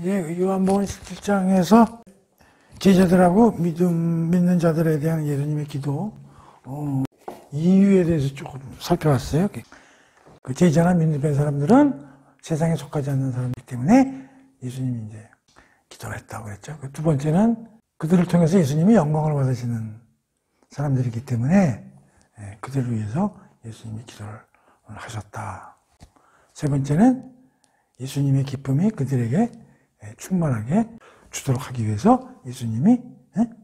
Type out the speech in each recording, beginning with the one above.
이제 요한복음 17장에서 제자들하고 믿는 자들에 대한 예수님의 기도 이유에 대해서 조금 살펴봤어요. 그 제자나 믿는 사람들은 세상에 속하지 않는 사람이기 때문에 예수님이 이제 기도를 했다고 그랬죠. 두 번째는 그들을 통해서 예수님이 영광을 받으시는 사람들이기 때문에 그들을 위해서 예수님이 기도를 하셨다. 세 번째는 예수님의 기쁨이 그들에게 충만하게 주도록 하기 위해서 예수님이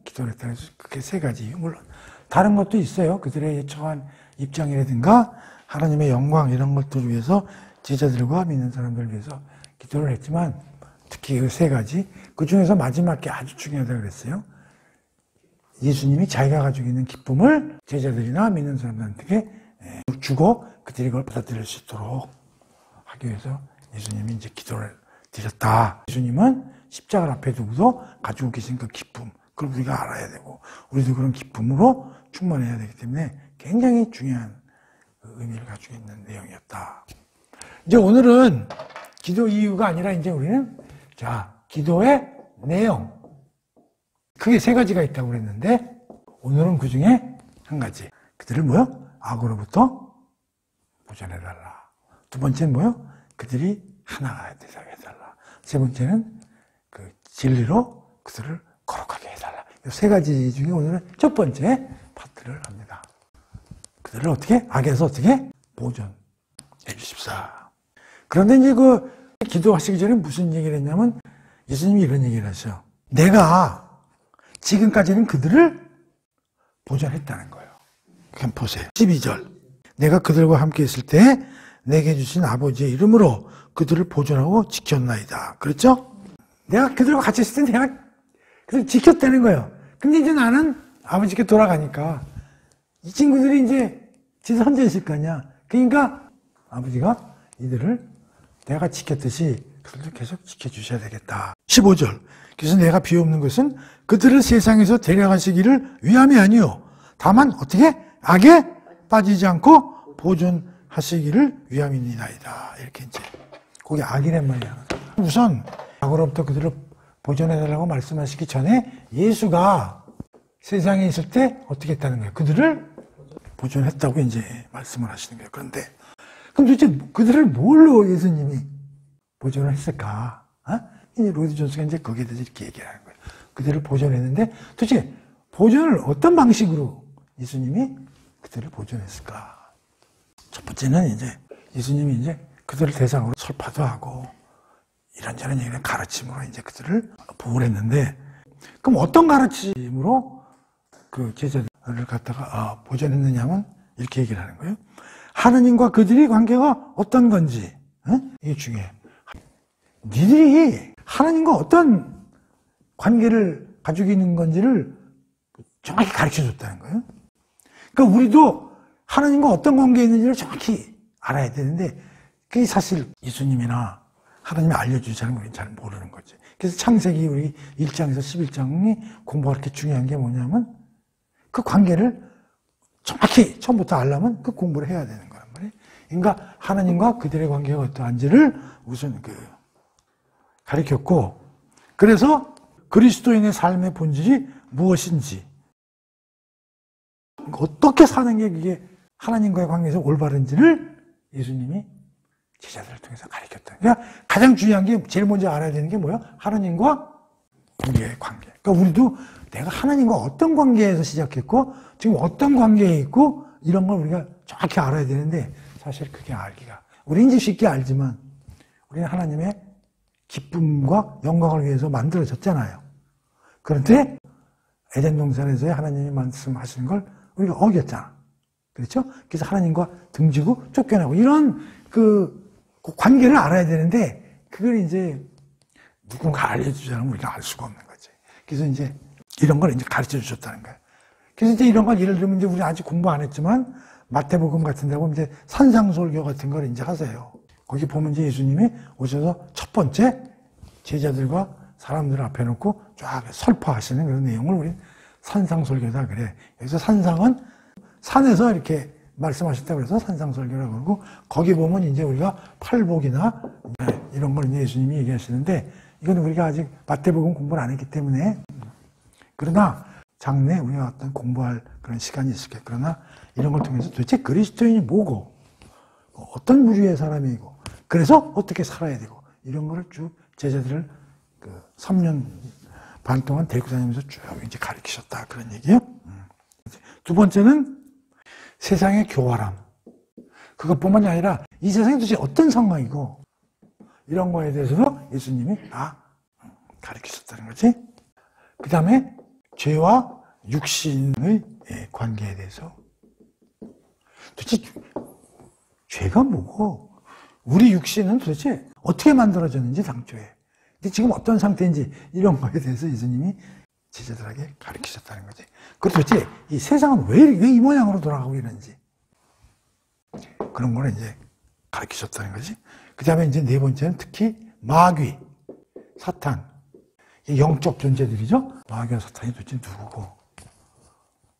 기도를 했다. 그래서 그게 세 가지. 물론 다른 것도 있어요. 그들의 처한 입장이라든가 하나님의 영광 이런 것들을 위해서 제자들과 믿는 사람들을 위해서 기도를 했지만 특히 그 세 가지 그 중에서 마지막 게 아주 중요하다고 그랬어요. 예수님이 자기가 가지고 있는 기쁨을 제자들이나 믿는 사람들한테 주고 그들이 그걸 받아들일 수 있도록 하기 위해서 예수님이 이제 기도를 드렸다. 예수님은 십자가를 앞에 두고도 가지고 계신 그 기쁨, 그걸 우리가 알아야 되고 우리도 그런 기쁨으로 충만해야 되기 때문에 굉장히 중요한 의미를 가지고 있는 내용이었다. 이제 오늘은 기도 이유가 아니라 이제 우리는 기도의 내용, 크게 세 가지가 있다고 그랬는데 오늘은 그 중에 한 가지. 그들을 악으로부터 보존해달라. 두 번째는 그들이 하나가 되게 해달라. 세 번째는 그 진리로 그들을 거룩하게 해달라. 이 세 가지 중에 오늘은 첫 번째 파트를 합니다. 그들을 어떻게? 악에서 어떻게? 보존해 주십사. 그런데 이제 그 기도하시기 전에 무슨 얘기를 했냐면 예수님이 이런 얘기를 하셔. 내가 지금까지는 그들을 보존했다는 거예요. 그냥 보세요. 12절. 내가 그들과 함께 있을 때 내게 주신 아버지의 이름으로 그들을 보존하고 지켰나이다. 그렇죠? 내가 그들과 같이 있을 때 내가 그들을 지켰다는 거예요. 근데 이제 나는 아버지께 돌아가니까 이 친구들이 이제 제 선제이실 거 아니야. 그러니까 아버지가 이들을 내가 지켰듯이 그들도 계속 지켜주셔야 되겠다. 15절. 그래서 내가 비옵는 것은 그들을 세상에서 데려가시기를 위함이 아니요. 다만 어떻게? 악에 빠지지 않고 보존하시기를 위함이니이다. 이렇게 이제 그게 악이란 말이야. 우선 악으로부터 그들을 보존해달라고 말씀하시기 전에 예수가 세상에 있을 때 어떻게 했다는 거예요? 그들을 보존했다고 이제 말씀을 하시는 거예요. 그런데 그럼 도대체 그들을 뭘로 예수님이 보존을 했을까? 이제 로이드 존스가 이제 거기에 대해서 이렇게 얘기하는 거예요. 그들을 보존했는데 도대체 보존을 어떤 방식으로 예수님이 그들을 보존했을까? 첫 번째는 이제 예수님이 이제 그들을 대상으로 설파도 하고 이런저런 얘기를 가르침으로 이제 그들을 보호를 했는데 그럼 어떤 가르침으로 그 제자들을 갖다가 보존했느냐면 이렇게 얘기를 하는 거예요. 하느님과 그들의 관계가 어떤 건지 이게 중요해요. 니들이 하나님과 어떤 관계를 가지고 있는 건지를 정확히 가르쳐줬다는 거예요. 그러니까 우리도 하나님과 어떤 관계에 있는지를 정확히 알아야 되는데 그게 사실 예수님이나 하나님이 알려주지 않으면 우리는 잘 모르는 거지. 그래서 창세기 우리 1장에서 11장이 공부가 그렇게 중요한 게 뭐냐면 그 관계를 정확히 처음부터 알려면 그 공부를 해야 되는 거란 말이에요. 그러니까 하나님과 그들의 관계가 어떠한지를 우선 가르쳤고 그래서 그리스도인의 삶의 본질이 무엇인지 어떻게 사는 게 그게 하나님과의 관계에서 올바른지를 예수님이 제자들을 통해서 가르쳤다. 그러니까 가장 중요한 게 제일 먼저 알아야 되는 게 뭐야? 하나님과 우리의 관계. 그러니까 우리도 내가 하나님과 어떤 관계에서 시작했고 지금 어떤 관계에 있고 이런 걸 우리가 정확히 알아야 되는데 사실 그게 알기가 우리 이제 쉽게 알지만 우리는 하나님의 기쁨과 영광을 위해서 만들어졌잖아요. 그런데 에덴 동산에서의 하나님이 말씀하시는 걸 우리가 어겼잖아. 그렇죠? 그래서 하나님과 등지고 쫓겨나고 이런 그 관계를 알아야 되는데 그걸 이제 누군가 알려주지 않으면 우리가 알 수가 없는 거지. 그래서 이제 이런 걸 이제 가르쳐 주셨다는 거예요. 그래서 이제 이런 걸 예를 들면 이제 우리 아직 공부 안 했지만 마태복음 같은 데 보면 이제 산상설교 같은 걸 이제 하세요. 거기 보면 이제 예수님이 오셔서 첫 번째 제자들과 사람들 앞에 놓고 쫙 설파하시는 그런 내용을 우리 산상설교다 그래. 여기서 산상은 산에서 이렇게 말씀하셨다고 해서 산상설교라고 그러고 거기 보면 이제 우리가 팔복이나 이런 걸 이제 예수님이 얘기하시는데 이건 우리가 아직 마태복음 공부를 안 했기 때문에. 그러나 장래 우리가 어떤 공부할 그런 시간이 있을 거예요. 그러나 이런 걸 통해서 도대체 그리스도인이 뭐고, 어떤 부류의 사람이고, 그래서 어떻게 살아야 되고, 이런 거를 쭉 제자들을 그 3년 반 동안 데리고 다니면서 쭉 이제 가르치셨다. 그런 얘기예요. 두 번째는 세상의 교활함. 그것뿐만이 아니라 이 세상이 도대체 어떤 상황이고, 이런 거에 대해서도 예수님이 다 가르치셨다는 거지. 그 다음에 죄와 육신의 관계에 대해서. 도대체 죄가 뭐고, 우리 육신은 도대체 어떻게 만들어졌는지 당초에. 근데 지금 어떤 상태인지 이런 거에 대해서 예수님이 제자들에게 가르치셨다는 거지. 그리고 도대체 이 세상은 왜 이 모양으로 돌아가고 있는지. 그런 거를 이제 가르치셨다는 거지. 그 다음에 이제 네 번째는 특히 마귀, 사탄. 영적 존재들이죠. 마귀와 사탄이 도대체 누구고,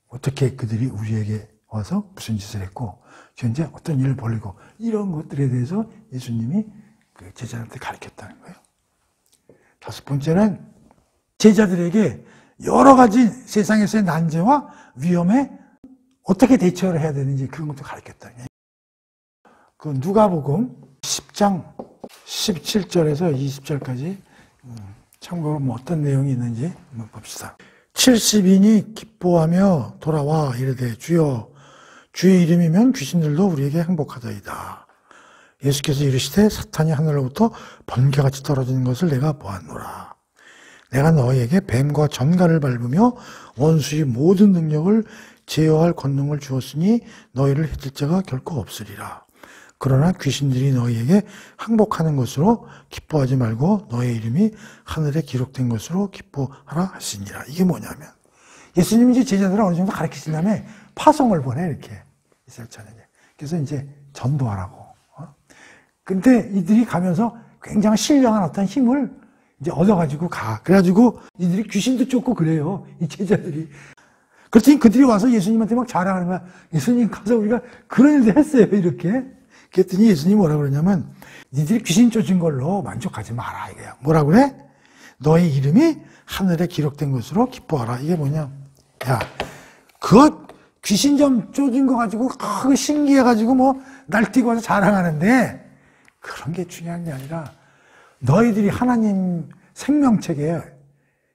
어떻게 그들이 우리에게 와서 무슨 짓을 했고, 현재 어떤 일을 벌이고, 이런 것들에 대해서 예수님이 그 제자들한테 가르쳤다는 거예요. 다섯 번째는 제자들에게 여러 가지 세상에서의 난제와 위험에 어떻게 대처를 해야 되는지 그런 것도 가르쳤다는 거예요. 그 누가복음 10장 17절에서 20절까지 참고로 뭐 어떤 내용이 있는지 한번 봅시다. 70인이 기뻐하며 돌아와 이르되 주여 주의 이름이면 귀신들도 우리에게 행복하다이다. 예수께서 이르시되 사탄이 하늘로부터 번개같이 떨어지는 것을 내가 보았노라. 내가 너희에게 뱀과 전갈을 밟으며 원수의 모든 능력을 제어할 권능을 주었으니 너희를 해칠 자가 결코 없으리라. 그러나 귀신들이 너희에게 항복하는 것으로 기뻐하지 말고 너의 이름이 하늘에 기록된 것으로 기뻐하라 하시니라. 이게 뭐냐면 예수님이 이제 제자들을 어느 정도 가르치신 다음에 파송을 보내 이렇게 이스라엘 전역에. 그래서 이제 전도하라고. 근데 이들이 가면서 굉장히 신령한 어떤 힘을 이제 얻어가지고 가. 그래가지고 이들이 귀신도 쫓고 그래요. 이 제자들이. 그렇더니 그들이 와서 예수님한테 막 자랑하는 거야. 예수님 가서 우리가 그런 일도 했어요. 이렇게. 그랬더니 예수님이 뭐라 그러냐면 니들이 귀신 쫓은 걸로 만족하지 마라 이거야. 뭐라 그래? 너의 이름이 하늘에 기록된 것으로 기뻐하라. 이게 뭐냐? 야, 그거 귀신 좀 쫓은 거 가지고 그거 신기해가지고 뭐 날뛰고 와서 자랑하는데 그런 게 중요한 게 아니라 너희들이 하나님 생명책에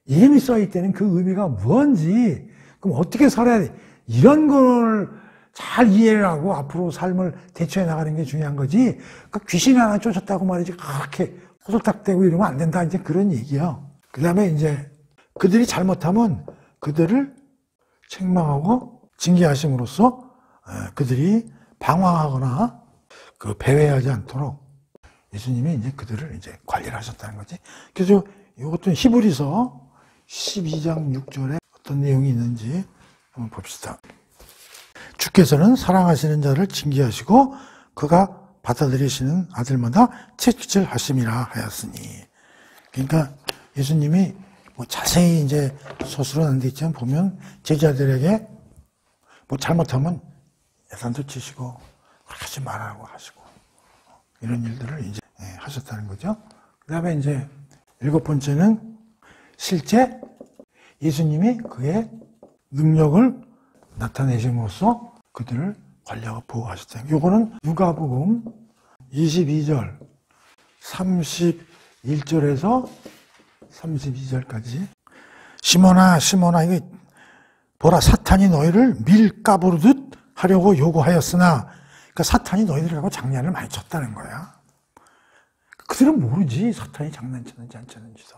이름이 써있다는 그 의미가 뭔지, 그럼 어떻게 살아야 돼? 이런 걸 잘 이해를 하고 앞으로 삶을 대처해 나가는 게 중요한 거지. 그 귀신 하나 쫓았다고 말이지 그렇게 호들갑대고 이러면 안 된다. 이제 그런 얘기예요. 그 다음에 이제 그들이 잘못하면 그들을 책망하고 징계하심으로써 그들이 방황하거나 그 배회하지 않도록 예수님이 이제 그들을 이제 관리를 하셨다는 거지. 그래서 이것도 히브리서 12장 6절에 어떤 내용이 있는지 한번 봅시다. 주께서는 사랑하시는 자를 징계하시고 그가 받아들이시는 아들마다 채찍질 하심이라 하였으니. 그러니까 예수님이 뭐 자세히 이제 서술은 안 돼 있지만 보면 제자들에게 뭐 잘못하면 예산도 치시고 하지 말라고 하시고 이런 일들을 이제 하셨다는 거죠. 그 다음에 이제 일곱 번째는 실제 예수님이 그의 능력을 나타내심으로써 그들을 관리하고 보호하셨다는 거예요. 요거는 누가복음 22절 31절에서 32절까지 시몬아 시몬아 이거 보라 사탄이 너희를 밀가부르듯 하려고 요구하였으나 그러니까 사탄이 너희들을 갖고 장난을 많이 쳤다는 거야. 그들은 모르지 사탄이 장난쳤는지 안 쳤는지도.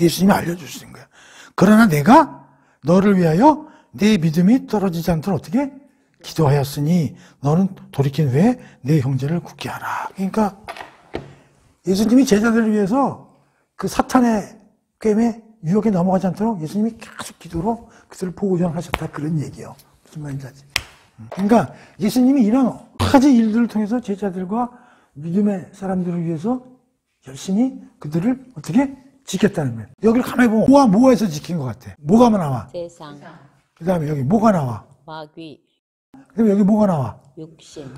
예수님이 알려주시는 거야. 그러나 내가 너를 위하여 내 믿음이 떨어지지 않도록 어떻게 기도하였으니 너는 돌이킨 후에 내 형제를 굳게 하라. 그러니까 예수님이 제자들을 위해서 그 사탄의 꿰매 유혹에 넘어가지 않도록 예수님이 계속 기도로 그들을 보호전하셨다. 그런 얘기예요. 무슨 말인지 알지? 그러니까 예수님이 이런 여러 가지 일들을 통해서 제자들과 믿음의 사람들을 위해서 열심히 그들을 어떻게 지켰다는 거예요. 여기를 가만히 보면 뭐에서 지킨 것 같아? 뭐가 나와? 세상. 그 다음에 여기 뭐가 나와? 마귀. 그럼 여기 뭐가 나와? 육신.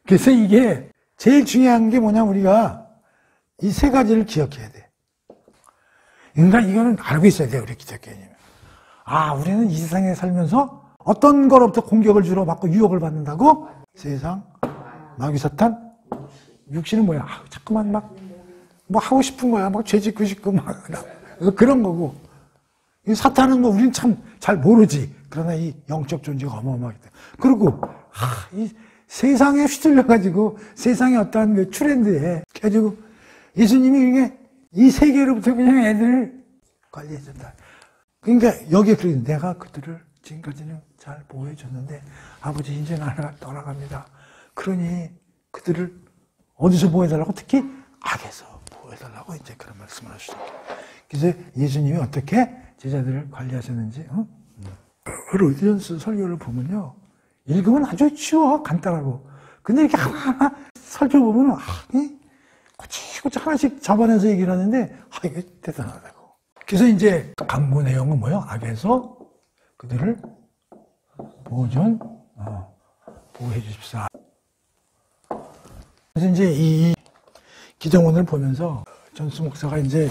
그래서 이게 제일 중요한 게 뭐냐, 우리가 이 세 가지를 기억해야 돼. 그러니까 이거는 알고 있어야 돼요, 우리 기독교인이면. 아, 우리는 이 세상에 살면서 어떤 거로부터 공격을 주로 받고 유혹을 받는다고? 세상, 마귀, 사탄, 육신은 뭐야? 아, 자꾸만 뭐 하고 싶은 거야. 막 죄 짓고 싶고, 막, 그런 거고. 이 사탄은 뭐 우리는 참 잘 모르지. 그러나 이 영적 존재가 어마어마하기 때문에. 그리고, 이 세상에 휘둘려가지고, 세상의 어떠한 그 트렌드에, 가지고, 예수님이 이게 이 세계로부터 그냥 애들을 관리해준다. 그러니까 여기에 그래, 내가 그들을 지금까지는 잘 보호해줬는데, 아버지 이제 나라가 떠나갑니다. 그러니 그들을 어디서 보호해달라고? 특히 악에서 보호해달라고 이제 그런 말씀을 하시죠. 그래서 예수님이 어떻게 제자들을 관리하셨는지, 로이드존스 설교를 보면요. 읽으면 아주 쉬워, 간단하고. 근데 이렇게 하나하나 살펴보면, 꼬치꼬치 하나씩 잡아내서 얘기를 하는데, 이게 대단하다고. 그래서 이제 강구 내용은 뭐예요? 악에서 그들을 보호해 주십사. 그래서 이제 이 기도문을 보면서 전수 목사가 이제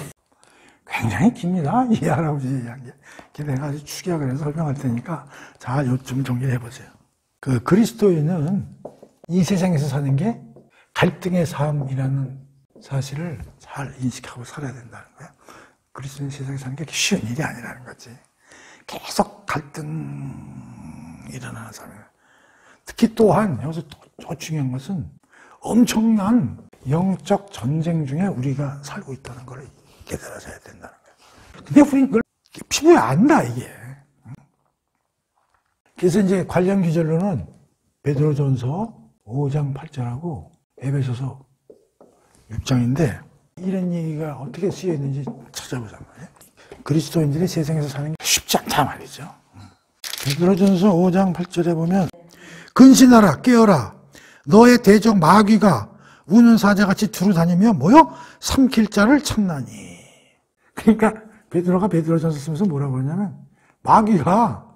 굉장히 깁니다. 이 할아버지 이야기. 내가 아주 축약을 해서 설명할 테니까 잘 요점 정리해 보세요. 그 그리스도인은 이 세상에서 사는 게 갈등의 삶이라는 사실을 잘 인식하고 살아야 된다는 거예요. 그리스도인 세상에 사는 게 쉬운 일이 아니라는 거지. 계속 갈등 일어나는 삶이에요. 특히 또한 여기서 더 중요한 것은 엄청난 영적 전쟁 중에 우리가 살고 있다는 걸 깨달아져야 된다는 거예요. 근데 우리는 그걸 피부에 안다, 이게. 그래서 이제 관련 기절로는 베드로전서 5장 8절하고 에베소서 6장인데 이런 얘기가 어떻게 쓰여 있는지 찾아보자면 그리스도인들이 세상에서 사는 게 쉽지 않다 말이죠. 베드로전서 5장 8절에 보면 근신하라 깨어라 너의 대적 마귀가 우는 사자같이 두루 다니며 뭐요? 삼킬 자를 찾나니. 그러니까 베드로가 베드로전서 쓰면서 뭐라고 그러냐면 마귀가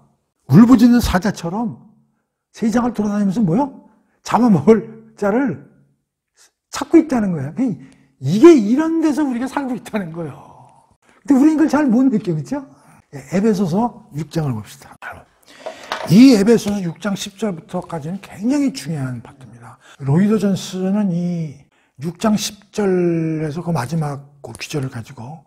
울부짖는 사자처럼 세상을 돌아다니면서 뭐요? 잡아먹을 자를 찾고 있다는 거야. 이게 이런 데서 우리가 살고 있다는 거예요. 근데 우리는 그걸 잘 못 느껴, 그렇죠? 에베소서 6장을 봅시다. 이 에베소서 6장 10절부터까지는 굉장히 중요한 파트입니다. 로이더존스는 이 6장 10절에서 그 마지막 그 귀절을 가지고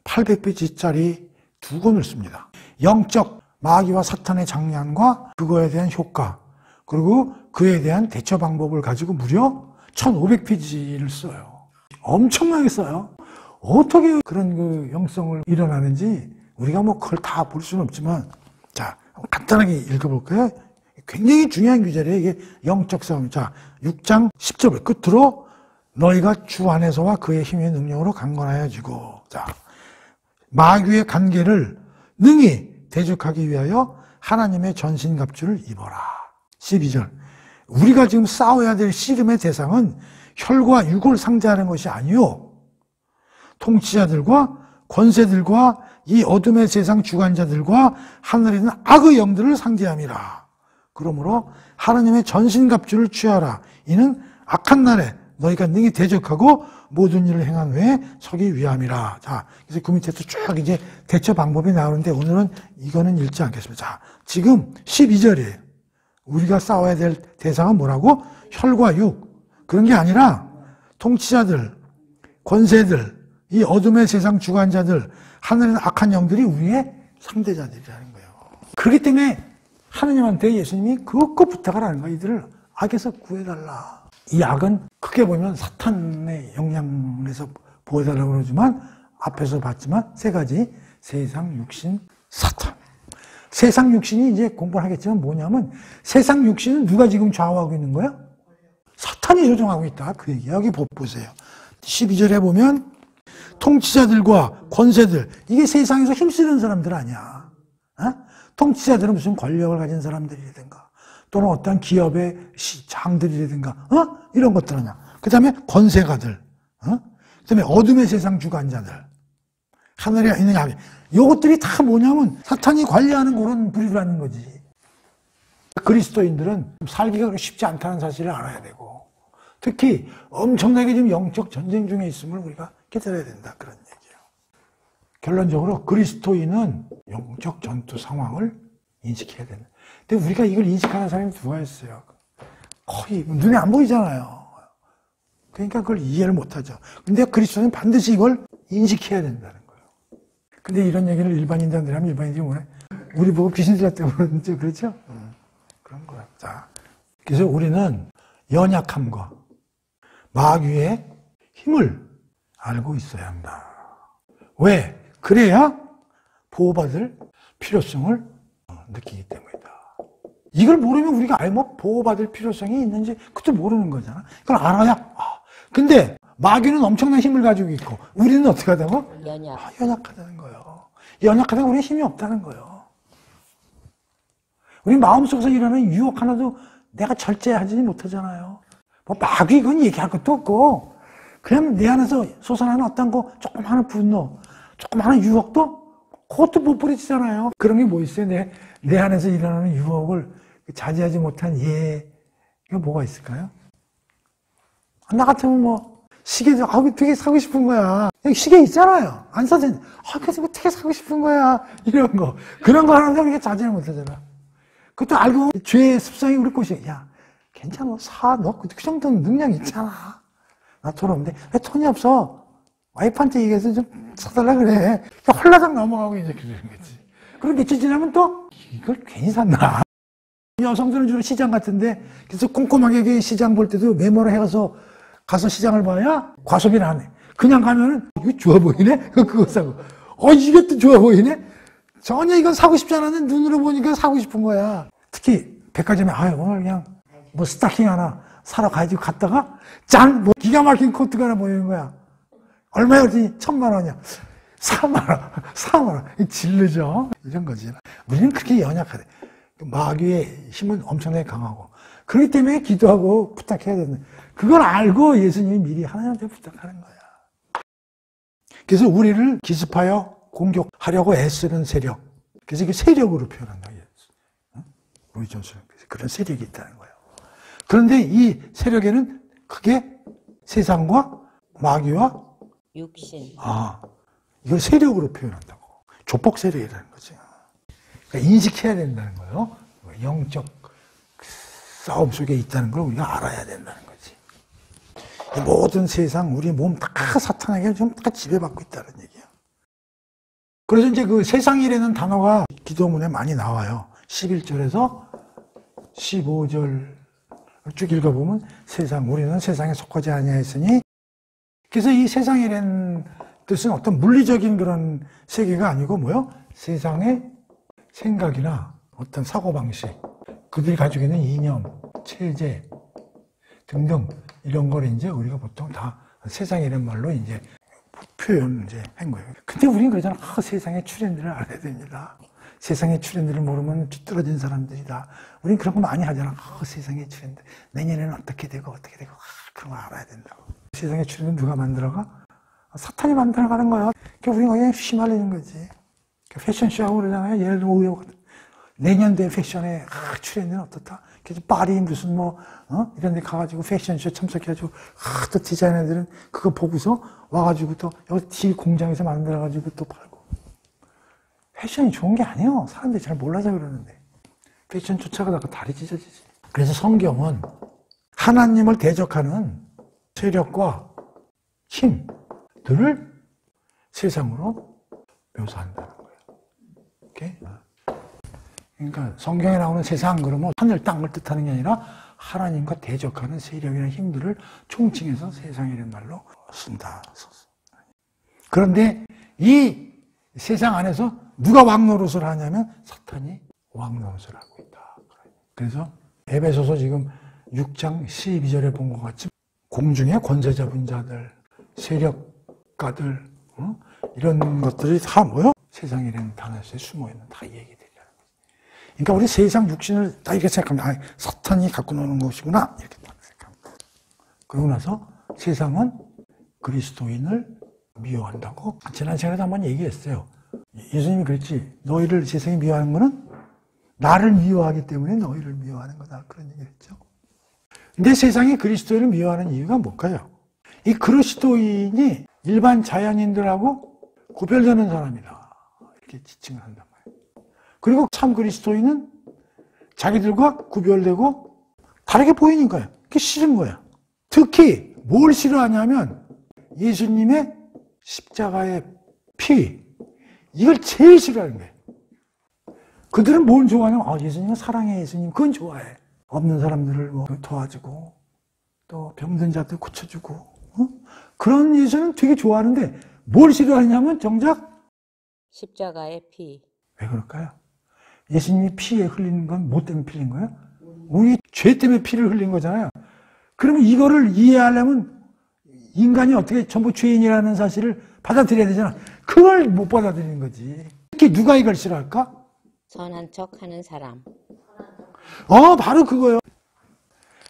800페이지짜리 두 권을 씁니다. 영적 마귀와 사탄의 장난과 그거에 대한 효과, 그리고 그에 대한 대처 방법을 가지고 무려 1500페이지를 써요. 엄청나게 써요. 어떻게 그런 그 영성을 일어나는지 우리가 뭐 그걸 다 볼 수는 없지만, 자, 간단하게 읽어볼까요? 굉장히 중요한 구절이에요. 이게 영적 싸움. 자, 6장 10절 끝으로 너희가 주 안에서와 그의 힘의 능력으로 강건하여지고, 자, 마귀의 관계를 능히 대적하기 위하여 하나님의 전신갑주를 입어라. 12절. 우리가 지금 싸워야 될 씨름의 대상은 혈과 육을 상대하는 것이 아니요. 통치자들과 권세들과 이 어둠의 세상 주관자들과 하늘에 있는 악의 영들을 상대함이라. 그러므로 하나님의 전신갑주를 취하라. 이는 악한 날에 너희가 능히 대적하고 모든 일을 행한 후에 서기 위함이라. 자, 그래서 그 밑에서 쭉 이제 대처 방법이 나오는데 오늘은 이거는 읽지 않겠습니다. 자, 지금 12절이에요. 우리가 싸워야 될 대상은 뭐라고? 혈과 육. 그런 게 아니라 통치자들, 권세들, 이 어둠의 세상 주관자들, 하늘의 악한 영들이 우리의 상대자들이라는 거예요. 그렇기 때문에 하느님한테 예수님이 그거 부탁을 하는 거예요. 이들을 악에서 구해달라. 이 악은 크게 보면 사탄의 영향에서 보호해달라고 그러지만 앞에서 봤지만 세 가지. 세상, 육신, 사탄. 세상 육신이 이제 공부를 하겠지만 뭐냐면 세상 육신은 누가 지금 좌우하고 있는 거야? 사탄이 조종하고 있다. 그 얘기야. 여기 보세요. 12절에 보면 통치자들과 권세들, 이게 세상에서 힘쓰는 사람들 아니야. 통치자들은 무슨 권력을 가진 사람들이라든가 또는 어떤 기업의 장들이라든가 이런 것들 아니야. 그 다음에 권세가들, 그 다음에 어둠의 세상 주관자들, 하늘에 있는 양, 이것들이 다 뭐냐면 사탄이 관리하는 그런 부류라는 거지. 그리스도인들은 살기가 쉽지 않다는 사실을 알아야 되고, 특히 엄청나게 지금 영적 전쟁 중에 있음을 우리가 깨달아야 된다. 그런 얘기예요. 결론적으로 그리스도인은 영적 전투 상황을 인식해야 된다. 근데 우리가 이걸 인식하는 사람이 누가 있어요? 거의 눈에 안 보이잖아요. 그러니까 그걸 이해를 못하죠. 근데 그리스도는 반드시 이걸 인식해야 된다는 거예요. 근데 이런 얘기를 일반인들한테 하면 일반인들이 뭐래? 우리 보고 귀신 들렸다고 그러는지 그렇죠? 그런 거야. 자, 그래서 우리는 연약함과 마귀의 힘을 알고 있어야 한다. 왜? 그래야 보호받을 필요성을 느끼기 때문이다. 이걸 모르면 우리가 뭐 보호받을 필요성이 있는지 그것도 모르는 거잖아. 그걸 알아야. 근데 마귀는 엄청난 힘을 가지고 있고 우리는 어떻게 하다고? 연약하다는 거예요. 연약하다고 우리는 힘이 없다는 거예요. 우리 마음속에서 일어나는 유혹 하나도 내가 절제하지 못하잖아요. 뭐 마귀 이건 얘기할 것도 없고 그냥 내 안에서 솟아나는 어떤 거 조그마한 분노, 조그마한 유혹도 그것도 못 부딪히잖아요. 그런 게 뭐 있어요? 내 안에서 일어나는 유혹을 자제하지 못한 이거 뭐가 있을까요? 나 같으면 뭐 시계도 되게 사고 싶은 거야. 시계 있잖아요. 안 사진. 그래서 되게 사고 싶은 거야. 이런 거. 그런 거 하는데 우리가 자제를 못하잖아. 그것도 알고 죄의 습성이 우리 것이 야 괜찮아 사. 너 그 정도는 능력 있잖아. 나 돈 없는데 왜 돈이 없어? 와이프한테 얘기해서 좀 사달라 그래. 홀라당 넘어가고 이제 그러는 거지. 그럼 며칠 지나면 또 이걸 괜히 샀나? 여성들은 주로 시장 같은데 그래서 꼼꼼하게 시장 볼 때도 메모를 해가서 가서 시장을 봐야 과소비를 안 해. 그냥 가면은 이거 좋아 보이네? 그거 사고. 이게 또 좋아 보이네? 전혀 이건 사고 싶지 않았는데 눈으로 보니까 사고 싶은 거야. 특히 백화점에 오늘 그냥 뭐 스타킹 하나 사러 가야지 갔다가 짠! 뭐 기가 막힌 코트가 하나 보이는 거야. 얼마야 그랬더니 1,000만 원이야. 4만 원, 4만 원. 질르죠? 이런 거지. 우리는 그렇게 연약하대. 마귀의 힘은 엄청나게 강하고. 그렇기 때문에 기도하고 부탁해야 되는. 그걸 알고 예수님이 미리 하나님한테 부탁하는 거야. 그래서 우리를 기습하여 공격하려고 애쓰는 세력. 그래서 이게 세력으로 표현한다. 로이 존스는 그런 세력이 있다는 거예요. 그런데 이 세력에는 크게 세상과 마귀와 육신. 이걸 세력으로 표현한다고. 조폭 세력이라는 거지. 그러니까 인식해야 된다는 거예요. 영적 싸움 속에 있다는 걸 우리가 알아야 된다는 거지. 이 모든 세상, 우리 몸 다 사탄에게 좀 다 지배받고 있다는 얘기야. 그래서 이제 그 세상이라는 단어가 기도문에 많이 나와요. 11절에서 15절 쭉 읽어보면 우리는 세상에 속하지 아니하였으니 그래서 이 세상이라는 뜻은 어떤 물리적인 그런 세계가 아니고 뭐요? 세상의 생각이나 어떤 사고방식, 그들이 가지고 있는 이념, 체제 등등 이런 걸 이제 우리가 보통 다 세상이라는 말로 이제 표현 이제 한 거예요. 근데 우리는 그러잖아. 세상의 트렌드를 알아야 됩니다. 세상의 트렌드를 모르면 뒤떨어진 사람들이다. 우리는 그런 거 많이 하잖아. 세상의 트렌드. 내년에는 어떻게 되고 그런 거 알아야 된다고. 세상의 트렌드 누가 만들어가? 사탄이 만들어가는 거야. 그러니까 우리가 그냥 휘말리는 거지. 패션쇼하고 그러잖아요. 예를 들면 내년도에 패션의 트렌드는 어떻다. 그래서 파리 무슨 이런 데 가가지고 패션쇼 참석해가지고 또 디자이너들은 그거 보고서 와가지고 또 여기 공장에서 만들어가지고 또 팔고. 패션이 좋은 게 아니에요. 사람들이 잘 몰라서 그러는데. 패션 쫓아가다가 다리 찢어지지. 그래서 성경은 하나님을 대적하는 세력과 힘들을 세상으로 묘사한다는 거예요. 오케이? 그러니까 성경에 나오는 세상 그러면 하늘 땅을 뜻하는 게 아니라 하나님과 대적하는 세력이나 힘들을 총칭해서 세상이라는 말로 쓴다. 그런데 이 세상 안에서 누가 왕노릇을 하냐면 사탄이 왕노릇을 하고 있다. 그래서 에베소서 지금 6장 12절에 본 것 같이 공중의 권세 잡은 자들, 세력가들 이런 것들이 다 뭐요? 세상이라는 단어에 숨어있는 다 얘기들이라는 거죠. 그러니까 우리 세상 육신을 다 이렇게 생각하면 사탄이 갖고 노는 것이구나 이렇게 생각합니다. 그러고 나서 세상은 그리스도인을 미워한다고 지난 시간에도 한번 얘기했어요. 예수님이 그랬지. 너희를 세상이 미워하는 거는 나를 미워하기 때문에 너희를 미워하는 거다. 그런 얘기를 했죠. 근데 세상이 그리스도인을 미워하는 이유가 뭘까요? 이 그리스도인이 일반 자연인들하고 구별되는 사람이다. 이렇게 지칭을 한단 말이에요. 그리고 참 그리스도인은 자기들과 구별되고 다르게 보이는 거예요. 그게 싫은 거야. 특히 뭘 싫어하냐면 예수님의 십자가의 피, 이걸 제일 싫어하는 거예요. 그들은 뭘 좋아하냐면 예수님은 사랑해, 예수님. 그건 좋아해. 없는 사람들을 뭐 도와주고 또 병든 자들 고쳐주고 그런 예수는 되게 좋아하는데 뭘 싫어하냐면 정작 십자가의 피. 왜 그럴까요? 예수님이 피에 흘리는 건 뭐 때문에 흘린 거예요? 우리 죄 때문에 피를 흘린 거잖아요. 그러면 이거를 이해하려면 인간이 어떻게 전부 죄인이라는 사실을 받아들여야 되잖아. 그걸 못 받아들이는 거지. 특히 누가 이걸 싫어할까? 선한 척하는 사람. 바로 그거예요.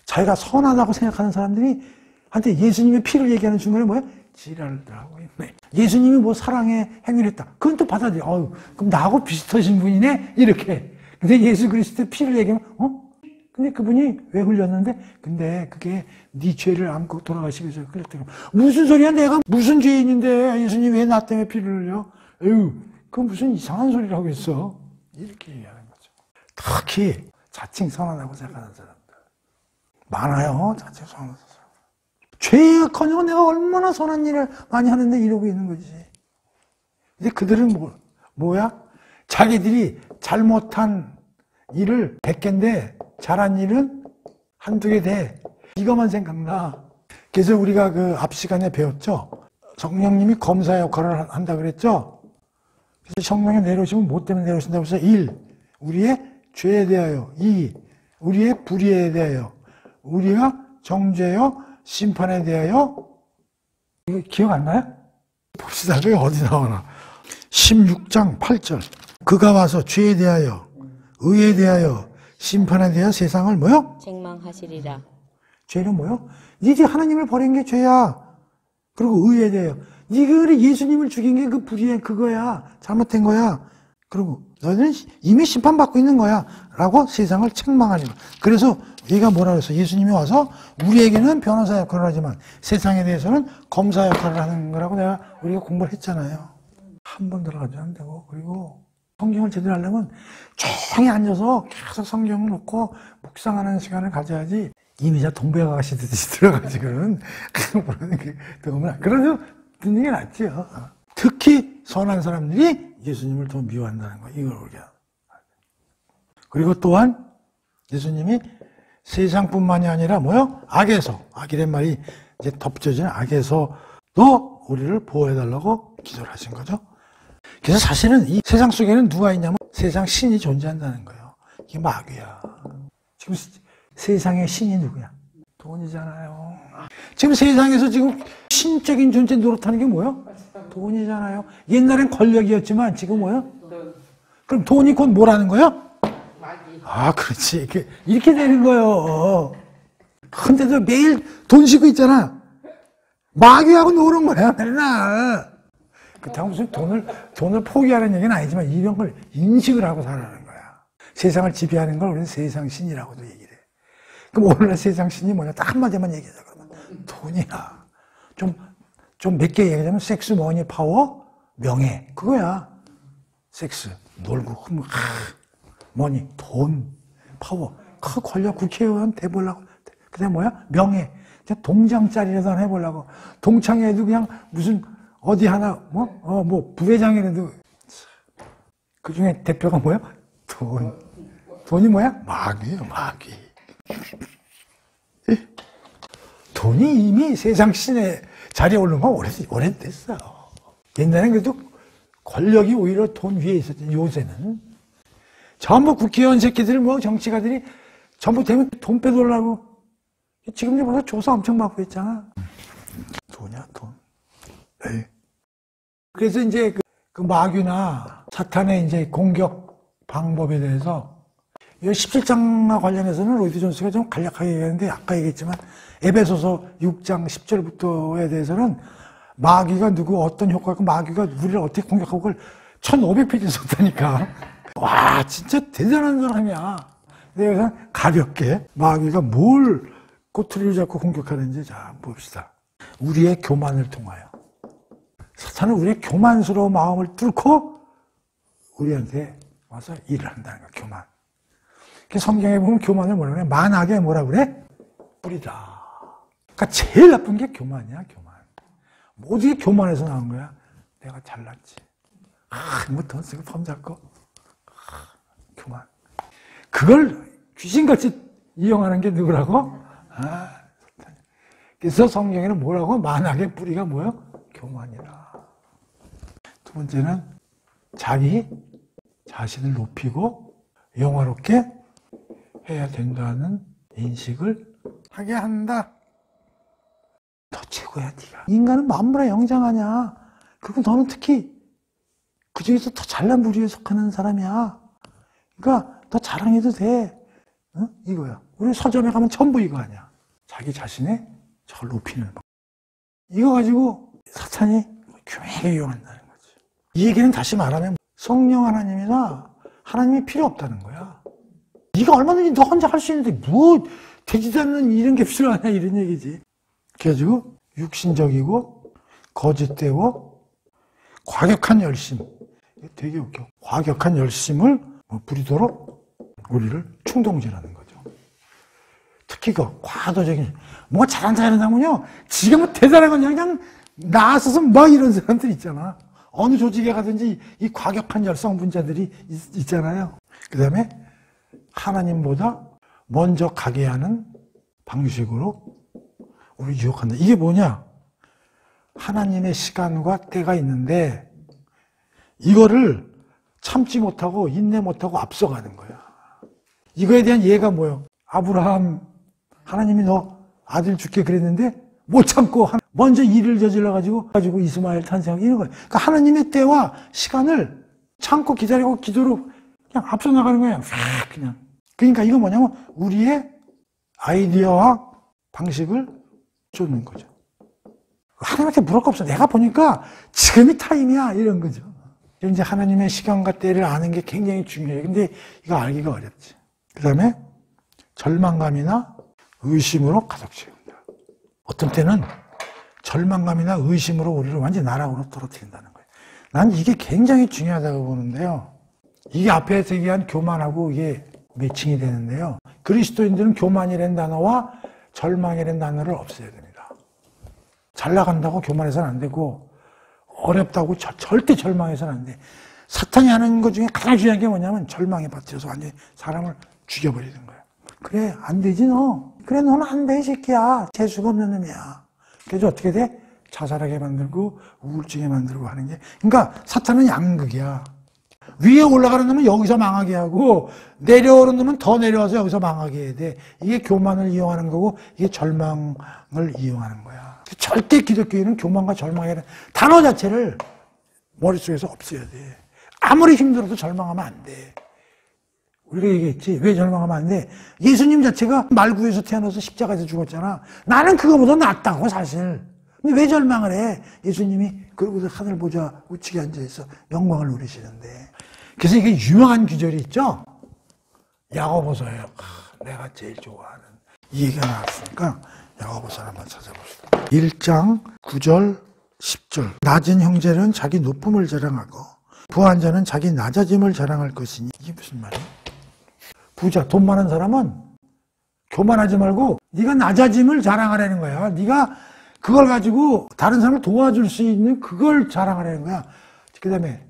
자기가 선하다고 생각하는 사람들이 한테 예수님의 피를 얘기하는 순간에 뭐야? 지랄들 하고 있네. 예수님이 뭐 사랑의 행위를 했다. 그건 또 받아들여. 그럼 나하고 비슷하신 분이네? 이렇게. 근데 예수 그리스도의 피를 얘기하면, 근데 그분이 왜 흘렸는데? 근데 그게 네 죄를 안고 돌아가시기 위해서 흘렸다고. 무슨 소리야? 내가 무슨 죄인인데 예수님 왜 나 때문에 피를 흘려? 그건 무슨 이상한 소리를 하고 있어. 이렇게 얘기하는 거죠. 특히 자칭 선하다고 생각하는 사람들. 많아요. 자칭 선하다고. 죄가커녕 내가 얼마나 선한 일을 많이 하는데 이러고 있는 거지. 근데 그들은 뭐야? 자기들이 잘못한 일을 100개인데 잘한 일은 한두 개 돼. 이것만 생각나. 그래서 우리가 그 앞 시간에 배웠죠. 성령님이 검사 역할을 한다 그랬죠. 그래서 성령이 내려오시면 뭐 때문에 내려오신다고 해서 1. 우리의 죄에 대하여. 2. 우리의 불의에 대하여. 우리가 정죄여 심판에 대하여. 이거 기억 안 나요? 봅시다. 그게 어디 나오나. 16장 8절. 그가 와서 죄에 대하여 의에 대하여 심판에 대하여 세상을 뭐요? 책망하시리라. 죄는 뭐요? 니들 하나님을 버린 게 죄야. 그리고 의에 대하여 니가 예수님을 죽인 게 그 불의의 그거야. 잘못된 거야. 그리고 너희는 이미 심판받고 있는 거야. 라고 세상을 책망하리라. 그래서 얘가 뭐라 그랬어? 예수님이 와서 우리에게는 변호사 역할을 하지만 세상에 대해서는 검사 역할을 하는 거라고 우리가 공부를 했잖아요. 한 번 들어가지 안 되고. 그리고 성경을 제대로 하려면 조용히 앉아서 계속 성경을 놓고 묵상하는 시간을 가져야지 이미자 동백 아가씨 듯이 들어가지고는 그래서 듣는 게 낫지요. 특히 선한 사람들이 예수님을 더 미워한다는 거, 이걸 우리가. 그리고 또한 예수님이 세상뿐만이 아니라 뭐요? 악에서, 악이란 말이 이제 덮쳐진 악에서도 우리를 보호해달라고 기도를 하신 거죠. 그래서 사실은 이 세상 속에는 누가 있냐면 세상 신이 존재한다는 거예요. 이게 마귀야. 지금 세상의 신이 누구야? 돈이잖아요. 지금 세상에서 지금 신적인 존재 노릇하는 게 뭐예요? 돈이잖아요. 옛날엔 권력이었지만 지금 뭐예요? 그럼 돈이 곧 뭐라는 거예요? 그렇지. 이렇게 되는 거예요. 근데도 매일 돈 싣고 있잖아. 마귀하고 노는 거야, 맨날. 그렇다고 무슨 돈을 포기하는 얘기는 아니지만 이런 걸 인식을 하고 살아가는 거야. 세상을 지배하는 걸 우리는 세상신이라고도 얘기를 해. 그럼 오늘날 세상신이 뭐냐? 딱 한마디만 얘기하자, 그러면. 돈이야. 좀 몇 개 얘기하자면 섹스, 머니, 파워, 명예. 그거야. 섹스, 놀고, 머니, 돈, 파워. 그 권력 국회의원 돼보려고. 그 다음에 뭐야? 명예. 동장짜리라도 하나 해보려고. 동창회도 그냥 무슨 어디 하나, 부회장이라도. 그 중에 대표가 뭐야? 돈. 돈이 뭐야? 마귀예요, 마귀. 돈이 이미 세상 신의 자리에 오른 건 오래됐어요. 옛날엔 그래도 권력이 오히려 돈 위에 있었지. 요새는. 전부 국회의원 새끼들, 정치가들이 전부 되면 돈 빼돌라고. 지금 벌써 조사 엄청 받고 있잖아. 돈이야, 돈. 에이. 그래서 이제 그 마귀나 사탄의 이제 공격 방법에 대해서 17장과 관련해서는 로이드 존스가 좀 간략하게 얘기했는데 아까 얘기했지만 에베소서 6장 10절부터에 대해서는 마귀가 어떤 효과가 마귀가 우리를 어떻게 공격하고 그걸 1500페이지 썼다니까. 와, 진짜 대단한 사람이야. 내가 가볍게 마귀가 뭘 꼬투리를 잡고 공격하는지 자 봅시다. 우리의 교만을 통하여 사탄은 우리의 교만스러운 마음을 뚫고 우리한테 와서 일을 한다는 거야, 교만. 성경에 보면 교만을 뭐라 그래? 만악의 뭐라 그래? 뿌리다. 그러니까 제일 나쁜 게 교만이야, 교만. 모든 게 교만에서 나온 거야. 내가 잘났지. 뭐 돈 쓰고 펌 잡고. 교만. 그걸 귀신같이 이용하는 게 누구라고? 그래서 성경에는 뭐라고? 만악의 뿌리가 뭐예요? 교만이라. 두 번째는 자기 자신을 높이고 영화롭게 해야 된다는 인식을 하게 한다. 너 최고야, 네가. 인간은 만물의 영장하냐. 그리고 너는 특히 그 중에서 더 잘난 부류에 속하는 사람이야. 그러니까 너 자랑해도 돼. 어? 이거야. 우리 서점에 가면 전부 이거 아니야. 자기 자신의 저를 높이는 법. 이거 가지고 사탄이 교묘하게 이용한다는 거지. 이 얘기는 다시 말하면 성령 하나님이나 하나님이 필요 없다는 거야. 네가 얼마든지 너 혼자 할 수 있는데 뭐 되지도 않는 이런 게 필요하냐 이런 얘기지. 그래가지고 육신적이고 거짓되고 과격한 열심. 되게 웃겨. 과격한 열심을 부리도록 우리를 충동질하는 거죠. 특히 그 과도적인 뭐가 잘한다면요 지가 뭐 대단한 건 그냥 나서서 뭐 이런 사람들 있잖아. 어느 조직에 가든지 이 과격한 열성분자들이 있잖아요. 그 다음에 하나님보다 먼저 가게 하는 방식으로 우리 유혹한다. 이게 뭐냐? 하나님의 시간과 때가 있는데 이거를 참지 못하고 인내 못하고 앞서가는 거야. 이거에 대한 예가 뭐예요? 아브라함, 하나님이 너 아들 줄게 그랬는데 못 참고 먼저 일을 저질러 가지고 이스마엘 탄생하고 이런 거예요. 그러니까 하나님의 때와 시간을 참고 기다리고 기도로 그냥 앞서 나가는 거예요. 그냥. 그러니까 이거 뭐냐면 우리의 아이디어와 방식을 쫓는 거죠. 하나님한테 물을 거 없어. 내가 보니까 지금이 타임이야. 이런 거죠. 이제 하나님의 시간과 때를 아는 게 굉장히 중요해요. 근데 이거 알기가 어렵지. 그 다음에 절망감이나 의심으로 가득 채운다. 어떤 때는 절망감이나 의심으로 우리를 완전히 나락으로 떨어뜨린다는 거예요. 난 이게 굉장히 중요하다고 보는데요. 이게 앞에서 얘기한 교만하고 이게 매칭이 되는데요. 그리스도인들은 교만이라는 단어와 절망이라는 단어를 없애야 됩니다. 잘 나간다고 교만해서는 안 되고 어렵다고 절대 절망해서는 안 돼. 사탄이 하는 것 중에 가장 중요한 게 뭐냐면 절망에 빠뜨려서 완전히 사람을 죽여버리는 거야. 그래 안 되지 너. 그래 너는 안 돼 이 새끼야. 재수가 없는 놈이야. 그래서 어떻게 돼? 자살하게 만들고 우울증에 만들고 하는 게. 그러니까 사탄은 양극이야. 위에 올라가는 놈은 여기서 망하게 하고 내려오는 놈은 더 내려와서 여기서 망하게 해야 돼. 이게 교만을 이용하는 거고 이게 절망을 이용하는 거야. 절대 기독교인은 교만과 절망이라는 단어 자체를 머릿속에서 없애야 돼. 아무리 힘들어도 절망하면 안 돼. 우리가 얘기했지. 왜 절망하면 안 돼? 예수님 자체가 말구에서 태어나서 십자가에서 죽었잖아. 나는 그거보다 낫다고 사실. 근데 왜 절망을 해? 예수님이 그러고서 하늘 보좌 우측에 앉아있어 영광을 누리시는데. 그래서 이게 유명한 구절이 있죠? 야고보서예요. 내가 제일 좋아하는. 이 얘기가 나왔으니까 야고보서를 한번 찾아봅시다. 1장 9절 10절. 낮은 형제는 자기 높음을 자랑하고 부한 자는 자기 낮아짐을 자랑할 것이니. 이게 무슨 말이야? 부자, 돈 많은 사람은 교만하지 말고 네가 낮아짐을 자랑하라는 거야. 네가 그걸 가지고 다른 사람을 도와줄 수 있는 그걸 자랑하라는 거야. 그 다음에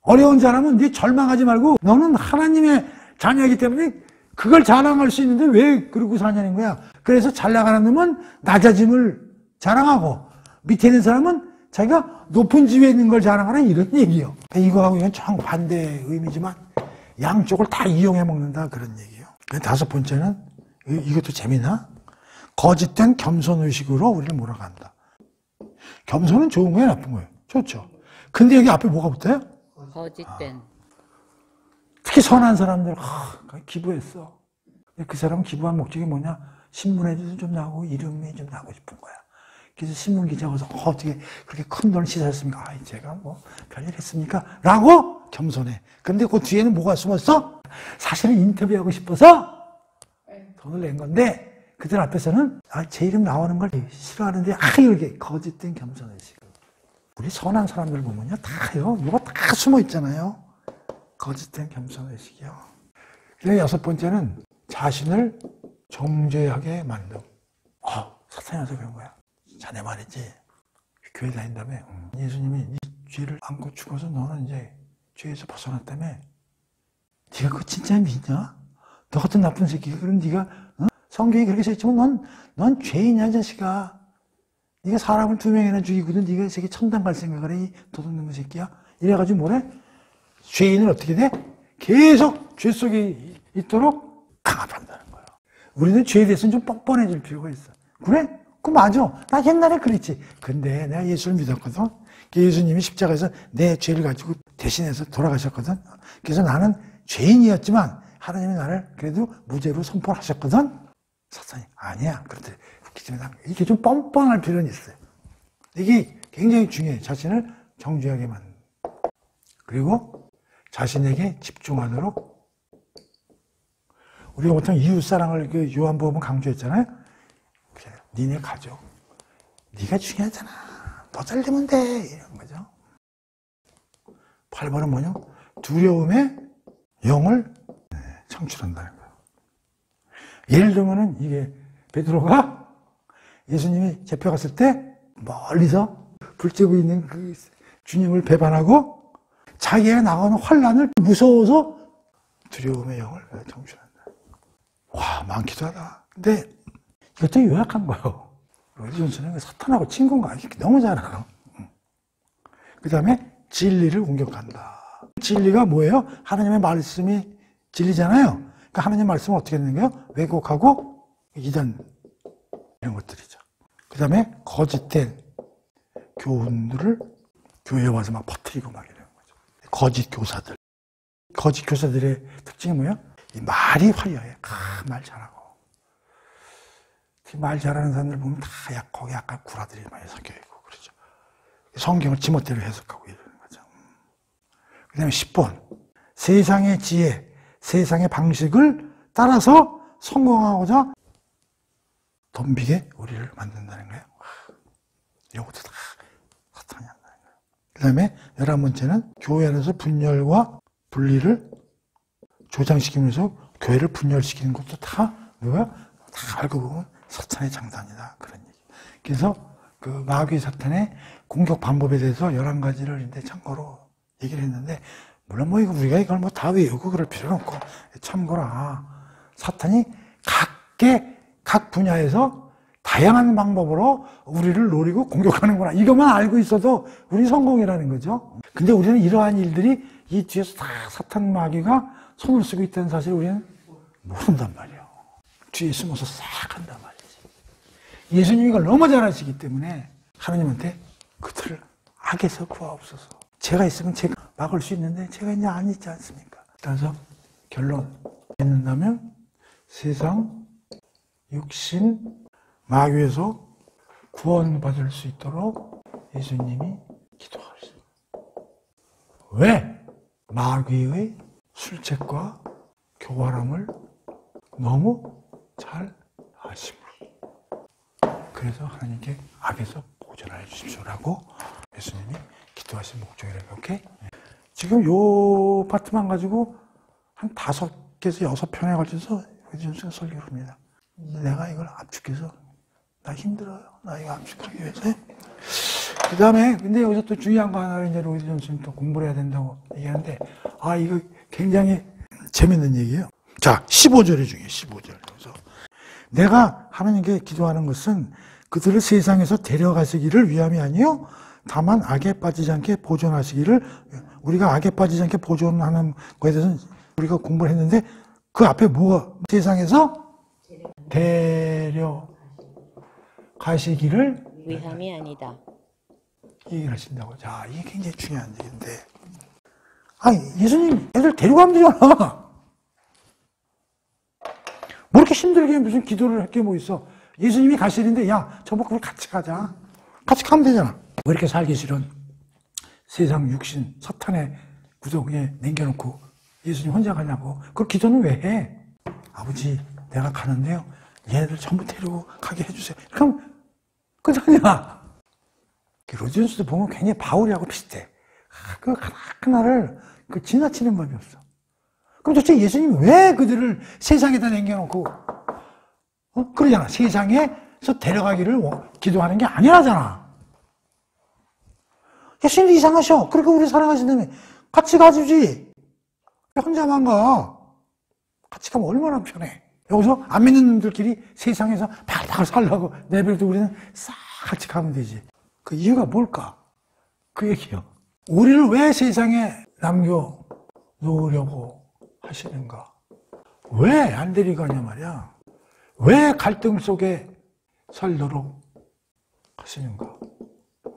어려운 사람은 네 절망하지 말고 너는 하나님의 자녀이기 때문에 그걸 자랑할 수 있는데 왜 그러고 사냐는 거야. 그래서 잘 나가는 놈은 낮아짐을 자랑하고 밑에 있는 사람은 자기가 높은 집에 있는 걸 자랑하라 이런 얘기예요. 이거하고 이건 정반대의 의미지만 양쪽을 다 이용해 먹는다 그런 얘기예요. 다섯 번째는 이것도 재미나? 거짓된 겸손의식으로 우리를 몰아간다. 겸손은 좋은 거예요 나쁜 거예요? 좋죠. 근데 여기 앞에 뭐가 붙어요? 거짓된. 특히 선한 사람들 기부했어. 그 사람은 기부한 목적이 뭐냐? 신문에도 좀 나오고 이름이 좀 나오고 싶은 거야. 그래서 신문 기자가 와서 어떻게 그렇게 큰 돈을 시사했습니까? 제가 뭐 별일 했습니까? 라고 겸손해. 근데 그 뒤에는 뭐가 숨었어? 사실은 인터뷰하고 싶어서 돈을 낸 건데 그들 앞에서는 제 이름 나오는 걸 싫어하는데 이렇게 거짓된 겸손의식. 우리 선한 사람들 보면요, 다요, 뭐가 다 숨어 있잖아요. 거짓된 겸손의식이요. 그리고 여섯 번째는 자신을 정죄하게 만듦. 사탄이 와서 그런 거야. 자네 말이지. 교회 다닌다며. 예수님이 네 죄를 안고 죽어서 너는 이제 죄에서 벗어났다며. 네가 그거 진짜 믿냐? 너 같은 나쁜 새끼가 그럼 네가 성경에 그렇게 써있지만 넌 죄인이야, 자식아. 네가 사람을 2명이나 죽이거든. 네가 이 새끼 천당 갈 생각을 해, 이 도둑놈의 새끼야. 이래가지고 뭐래? 죄인은 어떻게 돼? 계속 죄 속에 있도록 강압한다는 거예요. 우리는 죄에 대해서는 좀 뻔뻔해질 필요가 있어. 그래? 그 맞아. 나 옛날에 그랬지. 근데 내가 예수를 믿었거든. 예수님이 십자가에서 내 죄를 가지고 대신해서 돌아가셨거든. 그래서 나는 죄인이었지만 하나님이 나를 그래도 무죄로 선포하셨거든. 사탄이 아니야. 그렇대. 이게 좀 뻔뻔할 필요는 있어요. 이게 굉장히 중요해. 자신을 정죄하게 만든. 그리고 자신에게 집중하도록. 우리가 보통 이웃사랑을 요한복음은 강조했잖아요. 그래, 니네 가족. 네가 중요하잖아. 너 잘되면 돼. 이런 거죠. 8번은 뭐냐? 두려움의 영을 창출한다는 거예요. 예를 들면은 이게 베드로가 예수님이 잡혀갔을 때 멀리서 불 쬐고 있는 그 주님을 배반하고 자기가 나가는 환란을 무서워서 두려움의 영을 창출한다. 와, 많기도 하다. 근데 이것도 요약한 거예요. 로이드 존슨은 사탄하고 친구인가? 너무 잘 알아. 그 다음에 진리를 공격한다. 진리가 뭐예요? 하나님의 말씀이 진리잖아요. 그러니까 하나님의 말씀을 어떻게 하는 거예요? 왜곡하고 이단 이런 것들이죠. 그 다음에 거짓된 교훈들을 교회에 와서 막 퍼뜨리고 막 이러는 거죠. 거짓 교사들. 거짓 교사들의 특징이 뭐예요? 이 말이 화려해. 말 잘하고. 말 잘하는 사람들 보면 다 거기 약간 구라들이 많이 섞여있고 그러죠. 성경을 지멋대로 해석하고 이러는 거죠. 그 다음에 10번. 세상의 지혜, 세상의 방식을 따라서 성공하고자 덤비게 우리를 만든다는 거예요. 이것도 다 사탄이 한다는 거예요. 그 다음에 11번째는 교회 안에서 분열과 분리를 조장시키면서 교회를 분열시키는 것도 다 누가? 다 알고 보면 사탄의 장단이다. 그런 얘기. 그래서 그 마귀 사탄의 공격 방법에 대해서 11가지를 이제 참고로 얘기를 했는데, 물론 뭐 우리가 이걸 뭐 다 외우고 그럴 필요는 없고, 참고로, 사탄이 각 분야에서 다양한 방법으로 우리를 노리고 공격하는구나. 이것만 알고 있어도 우리 성공이라는 거죠. 근데 우리는 이러한 일들이 이 뒤에서 다 사탄 마귀가 손을 쓰고 있다는 사실을 우리는 모른단 말이에요. 뒤에 숨어서 싹 한단 말이지. 예수님이 이걸 너무 잘 아시기 때문에 하나님한테 그들을 악에서 구하옵소서. 제가 있으면 제가 막을 수 있는데 제가 이제 안 있지 않습니까? 그래서 결론 맺는다면 세상, 육신, 마귀에서 구원받을 수 있도록 예수님이 기도하셨어요. 왜? 마귀의 술책과 교활함을 너무 잘 아십니다. 그래서 하나님께 악에서 보존하여 주십시오라고 예수님이 기도하신 목적이라고. 오케이? 지금 요 파트만 가지고 한 5개에서 6편에 걸쳐서 요즘 설교를 합니다. 내가 이걸 압축해서 나 힘들어요. 나 이거 압축하기 위해서. 그 다음에 근데 여기서 또 중요한 거 하나를 이제 로이드 존슨이 또 공부를 해야 된다고 얘기하는데, 이거 굉장히 재밌는 얘기예요. 자, 15절이 중요해요. 15절. 그래서 내가 하나님께 기도하는 것은 그들을 세상에서 데려가시기를 위함이 아니요 다만 악에 빠지지 않게 보존하시기를. 우리가 악에 빠지지 않게 보존하는 거에 대해서는 우리가 공부를 했는데, 그 앞에 뭐가? 세상에서 데려가시기를 위함이 아니다. 얘기를 하신다고. 자, 이게 굉장히 중요한 얘기인데, 예수님 애들 데려가면 되잖아. 뭐 이렇게 힘들게 무슨 기도를 할 게 뭐 있어. 예수님이 가시는데, 야, 저보고 같이 가자. 같이 가면 되잖아. 왜 이렇게 살기 싫은 세상 육신 사탄의 구덩이에 남겨놓고 예수님 혼자 가냐고. 그 기도는 왜 해? 아버지, 내가 가는데요, 얘네들 전부 데리고 가게 해주세요. 그럼 끝이냐? 로준수도 보면 굉장히 바울이하고 비슷해. 그 하나를 지나치는 법이 없어. 그럼 도대체 예수님이 왜 그들을 세상에다 남겨놓고, 그러잖아. 세상에서 데려가기를 기도하는 게 아니라잖아. 예수님도 이상하셔. 그렇게 우리 사랑하신다며. 같이 가주지. 혼자만 가. 같이 가면 얼마나 편해. 여기서 안 믿는 놈들끼리 세상에서 발발 살라고 내버려두고 우리는 싹 같이 가면 되지. 그 이유가 뭘까? 그 얘기요. 우리를 왜 세상에 남겨놓으려고 하시는가? 왜 안 데리고 가냐 말이야. 왜 갈등 속에 살도록 하시는가?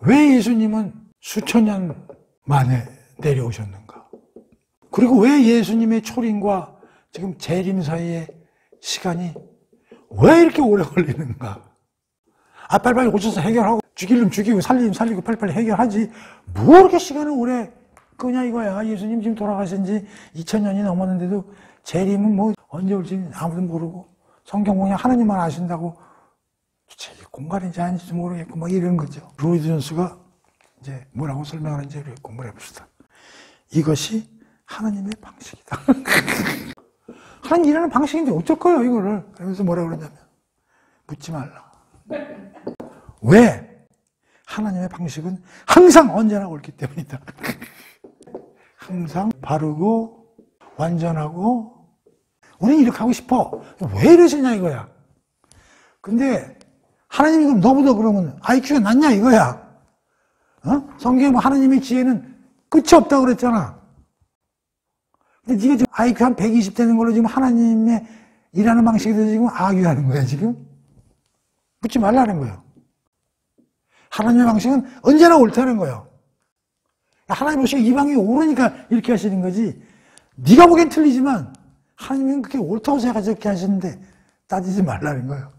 왜 예수님은 수천 년 만에 내려오셨는가? 그리고 왜 예수님의 초림과 지금 재림 사이의 시간이 왜 이렇게 오래 걸리는가? 빨리빨리 오셔서 해결하고 죽이려면 죽이고 살리면 살리고 빨리빨리 해결하지. 뭐 이렇게 시간을 오래 끄냐 이거야. 예수님 지금 돌아가신 지 2000년이 넘었는데도 재림은 뭐 언제 올지 아무도 모르고 성경 보면 하나님만 아신다고 도대체 공간인지 아닌지도 모르겠고 막 이러는 거죠. 로이드 존스가 이제 뭐라고 설명하는지 공부를 해봅시다. 이것이 하나님의 방식이다. 하나님 일하는 방식인데 어쩔 거예요 이거를. 그러면서 뭐라고 그러냐면 묻지 말라. 왜? 하나님의 방식은 항상 언제나 옳기 때문이다. 항상 바르고 완전하고 우리는 이렇게 하고 싶어. 왜 이러시냐 이거야. 근데 하나님이 그럼 너보다 그러면 IQ가 낮냐 이거야. 성경에 뭐 하나님의 지혜는 끝이 없다고 그랬잖아. 근데 네가 지금 IQ 한 120 되는 걸로 지금 하나님의 일하는 방식에 대해서 지금 악유하는 거야 지금. 묻지 말라는 거예요. 하나님의 방식은 언제나 옳다는 거예요. 하나님 보시기에 이 방식이 옳으니까 이렇게 하시는 거지. 네가 보기엔 틀리지만 하나님은 그렇게 옳다고 생각해서 이렇게 하시는데 따지지 말라는 거예요.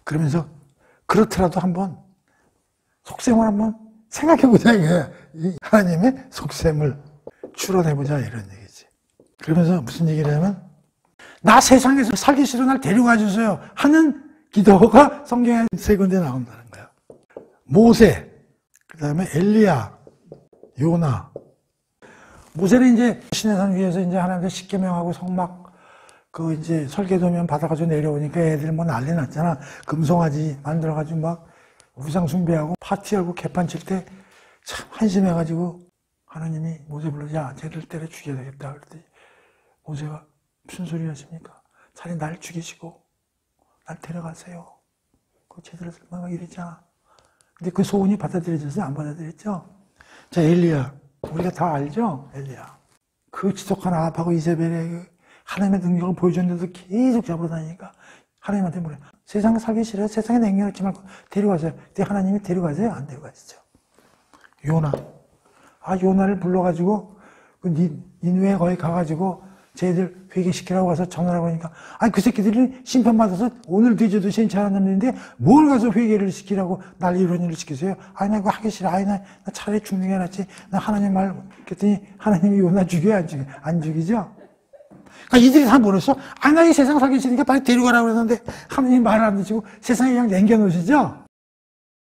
그러면서 그렇더라도 한번 속셈을 한번 생각해보자 이거야. 이 하나님의 속셈을 추론해보자 이런 얘기지. 그러면서 무슨 얘기를 하냐면 나 세상에서 살기 싫어 날 데려가 주세요 하는 기도가 성경에 세 군데 나온다는 거야. 모세, 그 다음에 엘리야, 요나. 모세는 이제 시내산 위에서 이제 하나님께 십계명하고 성막 이제 설계도면 받아가지고 내려오니까 애들 뭐 난리 났잖아. 금송아지 만들어가지고 막 우상 숭배하고 파티하고 개판 칠 때 참 한심해가지고 하나님이 모세 불러서 야, 쟤들 때려 죽여야 되겠다. 그랬더니 모세가 무슨 소리 하십니까? 차라리 날 죽이시고 날 데려가세요. 쟤들을 막 이랬잖아. 근데 그 소원이 받아들여졌어요? 안 받아들였죠? 자, 엘리야. 우리가 다 알죠? 엘리야. 그 지독한 아합하고 이세벨의 하나님의 능력을 보여줬는데도 계속 잡으러 다니니까 하나님한테 물어요. 세상에 살기 싫어요? 세상에 남겨놓지 말고 데려가세요. 근데 하나님이 데려가세요? 안 데려가시죠? 요나. 요나를 불러가지고 니느웨에 거기 가가지고 쟤들 회개시키라고 가서 전화를 하니까 그 새끼들이 심판받아서 오늘 뒤져도 괜찮은 놈인데 뭘 가서 회개를 시키라고 날 이런 일을 시키세요? 나 그거 하기 싫어. 나 차라리 죽는 게 낫지. 나 하나님 말 그랬더니 하나님이 요나 죽여요? 안 죽이죠? 그러니까 이들이 다 뭐랬어? 나 이 세상 살기 싫으니까 빨리 데려가라고 그랬는데 하나님 말을 안 듣고 세상에 그냥 남겨놓으시죠?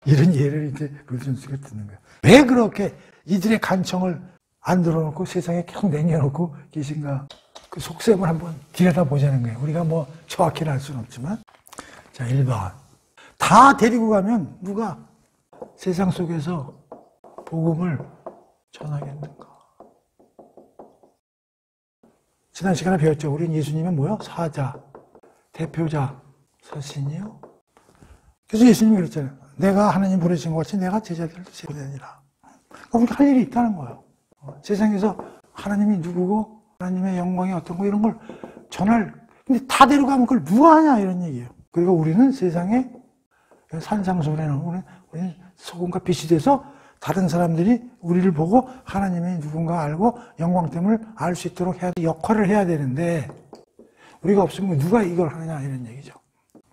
이런 예를 이제 루준스가 듣는 거예요. 왜 그렇게 이들의 간청을 안 들어놓고 세상에 계속 남겨놓고 계신가? 그 속셈을 한번 들여다보자는 거예요. 우리가 뭐 정확히는 알 수는 없지만. 자, 1번. 다 데리고 가면 누가 세상 속에서 복음을 전하겠는가? 지난 시간에 배웠죠. 우린 예수님은 뭐요? 사자, 대표자, 서신이요. 그래서 예수님이 그랬잖아요. 내가 하나님 보내신 것 같이 내가 제자들도 보내니라. 그러니까 우리가 할 일이 있다는 거예요. 세상에서 하나님이 누구고 하나님의 영광이 어떤 거 이런 걸 근데 다 데려가면 그걸 누가 하냐 이런 얘기예요. 그리고 우리는 세상에 산상수훈에는 우리는 소금과 빛이 돼서 다른 사람들이 우리를 보고 하나님이 누군가 알고 영광됨을 알 수 있도록 역할을 해야 되는데 우리가 없으면 누가 이걸 하느냐 이런 얘기죠.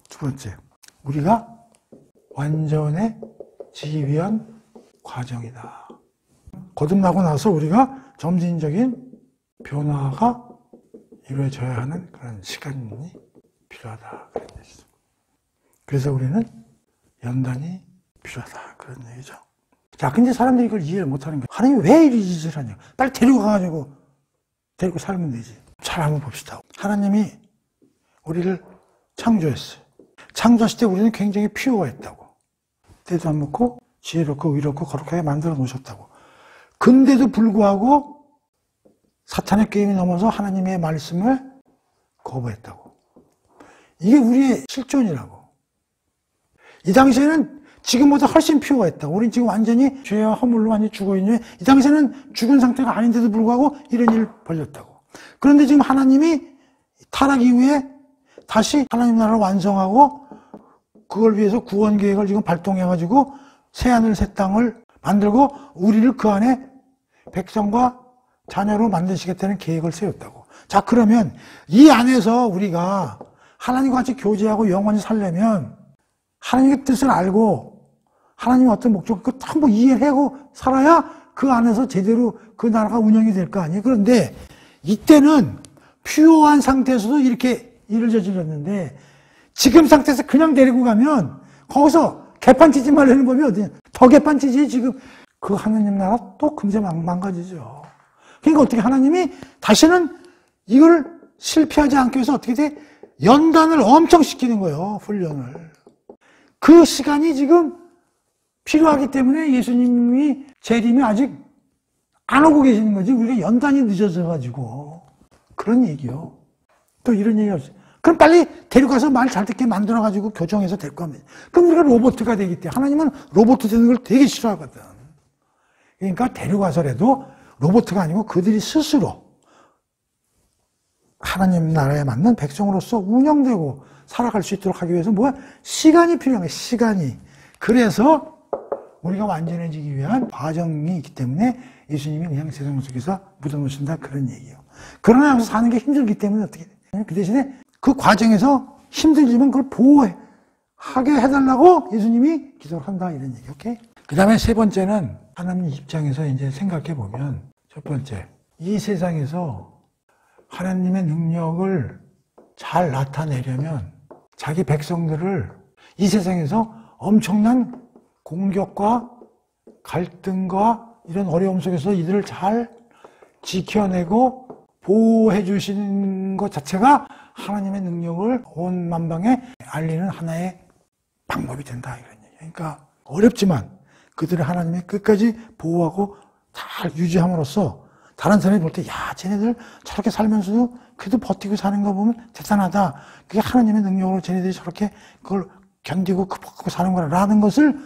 두 번째, 우리가 완전해지기 위한 과정이다. 거듭나고 나서 우리가 점진적인 변화가 이루어져야 하는 그런 시간이 필요하다 그런 얘기죠. 그래서 우리는 연단이 필요하다 그런 얘기죠. 자, 근데 사람들이 이걸 이해를 못하는 거예요. 하나님이 왜 이리 짓을 하냐. 빨리 데리고 가가지고 데리고 살면 되지. 잘 한번 봅시다. 하나님이 우리를 창조했어요. 창조하실 때 우리는 굉장히 피오했다고. 때도 안 먹고 지혜롭고 의롭고 거룩하게 만들어 놓으셨다고. 근데도 불구하고 사탄의 게임이 넘어서 하나님의 말씀을 거부했다고. 이게 우리의 실존이라고. 이 당시에는 지금보다 훨씬 피오했다고. 우린 지금 완전히 죄와 허물로 완전히 죽어있는데 이 당시에는 죽은 상태가 아닌데도 불구하고 이런 일이 벌렸다고. 그런데 지금 하나님이 타락 이후에 다시 하나님 나라를 완성하고 그걸 위해서 구원 계획을 지금 발동해가지고 새하늘 새 땅을 만들고 우리를 그 안에 백성과 자녀로 만드시겠다는 계획을 세웠다고. 자, 그러면 이 안에서 우리가 하나님과 같이 교제하고 영원히 살려면 하나님의 뜻을 알고 하나님의 어떤 목적을 한번 이해하고 살아야 그 안에서 제대로 그 나라가 운영이 될 거 아니에요. 그런데 이때는 퓨어한 상태에서도 이렇게 일을 저질렀는데 지금 상태에서 그냥 데리고 가면 거기서 개판치지 말라는 법이 어디냐. 더 개판치지. 지금 그 하나님 나라 또 금세 망가지죠. 그러니까 어떻게 하나님이 다시는 이걸 실패하지 않기 위해서 어떻게 돼? 연단을 엄청 시키는 거예요. 훈련을. 그 시간이 지금 필요하기 때문에 예수님이 재림이 아직 안 오고 계시는 거지. 우리가 연단이 늦어져가지고. 그런 얘기요. 또 이런 얘기가 없어요. 그럼 빨리 데려가서 말 잘 듣게 만들어가지고 교정해서 데리고 가면. 그럼 우리가 로봇가 되기 때문에. 하나님은 로봇 되는 걸 되게 싫어하거든. 그러니까 데려가서라도 로봇가 아니고 그들이 스스로 하나님 나라에 맞는 백성으로서 운영되고 살아갈 수 있도록 하기 위해서 뭐야? 시간이 필요한 거야. 시간이. 그래서 우리가 완전해지기 위한 과정이 있기 때문에 예수님이 그냥 세상 속에서 묻어놓으신다 그런 얘기예요. 그러나 여기서 사는 게 힘들기 때문에 어떻게 돼요? 그 대신에 그 과정에서 힘들지만 그걸 보호하게 해달라고 예수님이 기도를 한다 이런 얘기. 오케이? 그 다음에 세 번째는 하나님 입장에서 이제 생각해 보면 첫 번째, 이 세상에서 하나님의 능력을 잘 나타내려면 자기 백성들을 이 세상에서 엄청난 공격과 갈등과 이런 어려움 속에서 이들을 잘 지켜내고 보호해 주시는 것 자체가 하나님의 능력을 온 만방에 알리는 하나의 방법이 된다 이런 얘기예요. 그러니까 어렵지만 그들을 하나님의 끝까지 보호하고 잘 유지함으로써 다른 사람이 볼 때 야 쟤네들 저렇게 살면서도 그래도 버티고 사는 거 보면 대단하다. 그게 하나님의 능력으로 쟤네들이 저렇게 그걸 견디고 극복하고 사는 거라는 것을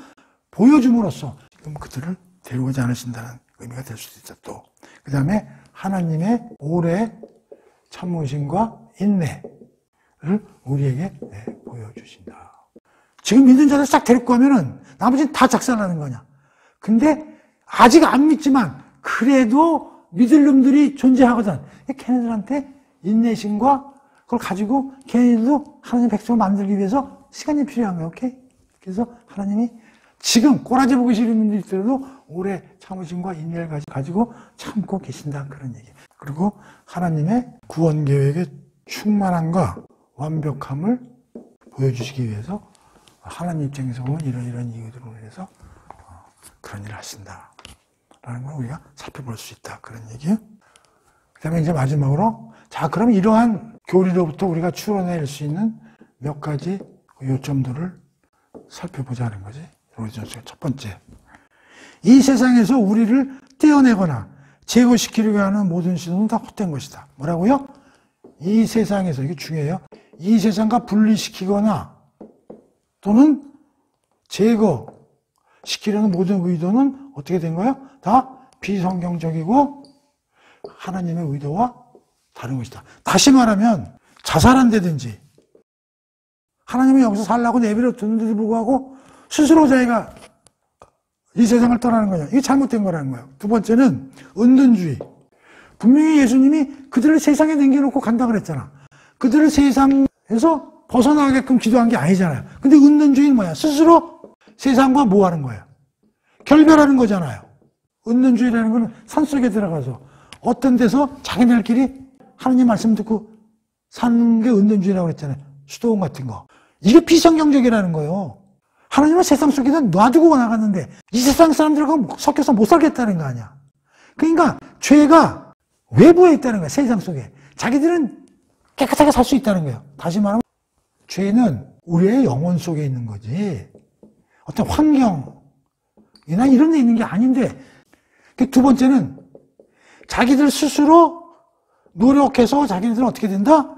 보여줌으로써 지금 그들을 데려오지 않으신다는 의미가 될 수도 있다. 또 그 다음에 하나님의 오래 참으심과 인내를 우리에게 보여주신다. 지금 믿는 자들 싹 데리고 가면은 나머지는 다 작살나는 거냐. 근데 아직 안 믿지만 그래도 믿을 놈들이 존재하거든. 걔네들한테 인내심과 그걸 가지고 걔네들도 하나님 백성을 만들기 위해서 시간이 필요한 거예요. 오케이? 그래서 하나님이 지금 꼬라지 보기 싫은 분들이 있더라도 오래 참으심과 인내를 가지고 참고 계신다. 그런 얘기. 그리고 하나님의 구원 계획의 충만함과 완벽함을 보여주시기 위해서 하나님 입장에서 보면 이런 이유들로 인해서 그런 일을 하신다. 라는 걸 우리가 살펴볼 수 있다. 그런 얘기예요. 그 다음에 이제 마지막으로 자, 그럼 이러한 교리로부터 우리가 추론해낼 수 있는 몇 가지 요점들을 살펴보자는 거지. 첫 번째. 이 세상에서 우리를 떼어내거나 제거시키려고 하는 모든 시도는 다 헛된 것이다. 뭐라고요? 이 세상에서, 이게 중요해요. 이 세상과 분리시키거나 또는 제거시키려는 모든 의도는 어떻게 된 거예요? 다 비성경적이고 하나님의 의도와 다른 것이다. 다시 말하면 자살한다든지 하나님이 여기서 살라고 내버려 두는데도 불구하고 스스로 자기가 이 세상을 떠나는 거냐. 이게 잘못된 거라는 거예요. 두 번째는 은둔주의. 분명히 예수님이 그들을 세상에 남겨놓고 간다 그랬잖아. 그들을 세상에서 벗어나게끔 기도한 게 아니잖아요. 근데 은둔주의는 뭐야? 스스로 세상과 뭐 하는 거예요? 결별하는 거잖아요. 은둔주의라는 건 산속에 들어가서 어떤 데서 자기들끼리 하나님 말씀 듣고 사는 게 은둔주의라고 그랬잖아요. 수도원 같은 거. 이게 비성경적이라는 거예요. 하나님은 세상 속에서 놔두고 나갔는데 이 세상 사람들하고 섞여서 못 살겠다는 거 아니야. 그러니까 죄가 외부에 있다는 거야. 세상 속에. 자기들은 깨끗하게 살 수 있다는 거예요. 다시 말하면 죄는 우리의 영혼 속에 있는 거지 어떤 환경이나 이런 데 있는 게 아닌데. 두 번째는 자기들 스스로 노력해서 자기들은 어떻게 된다?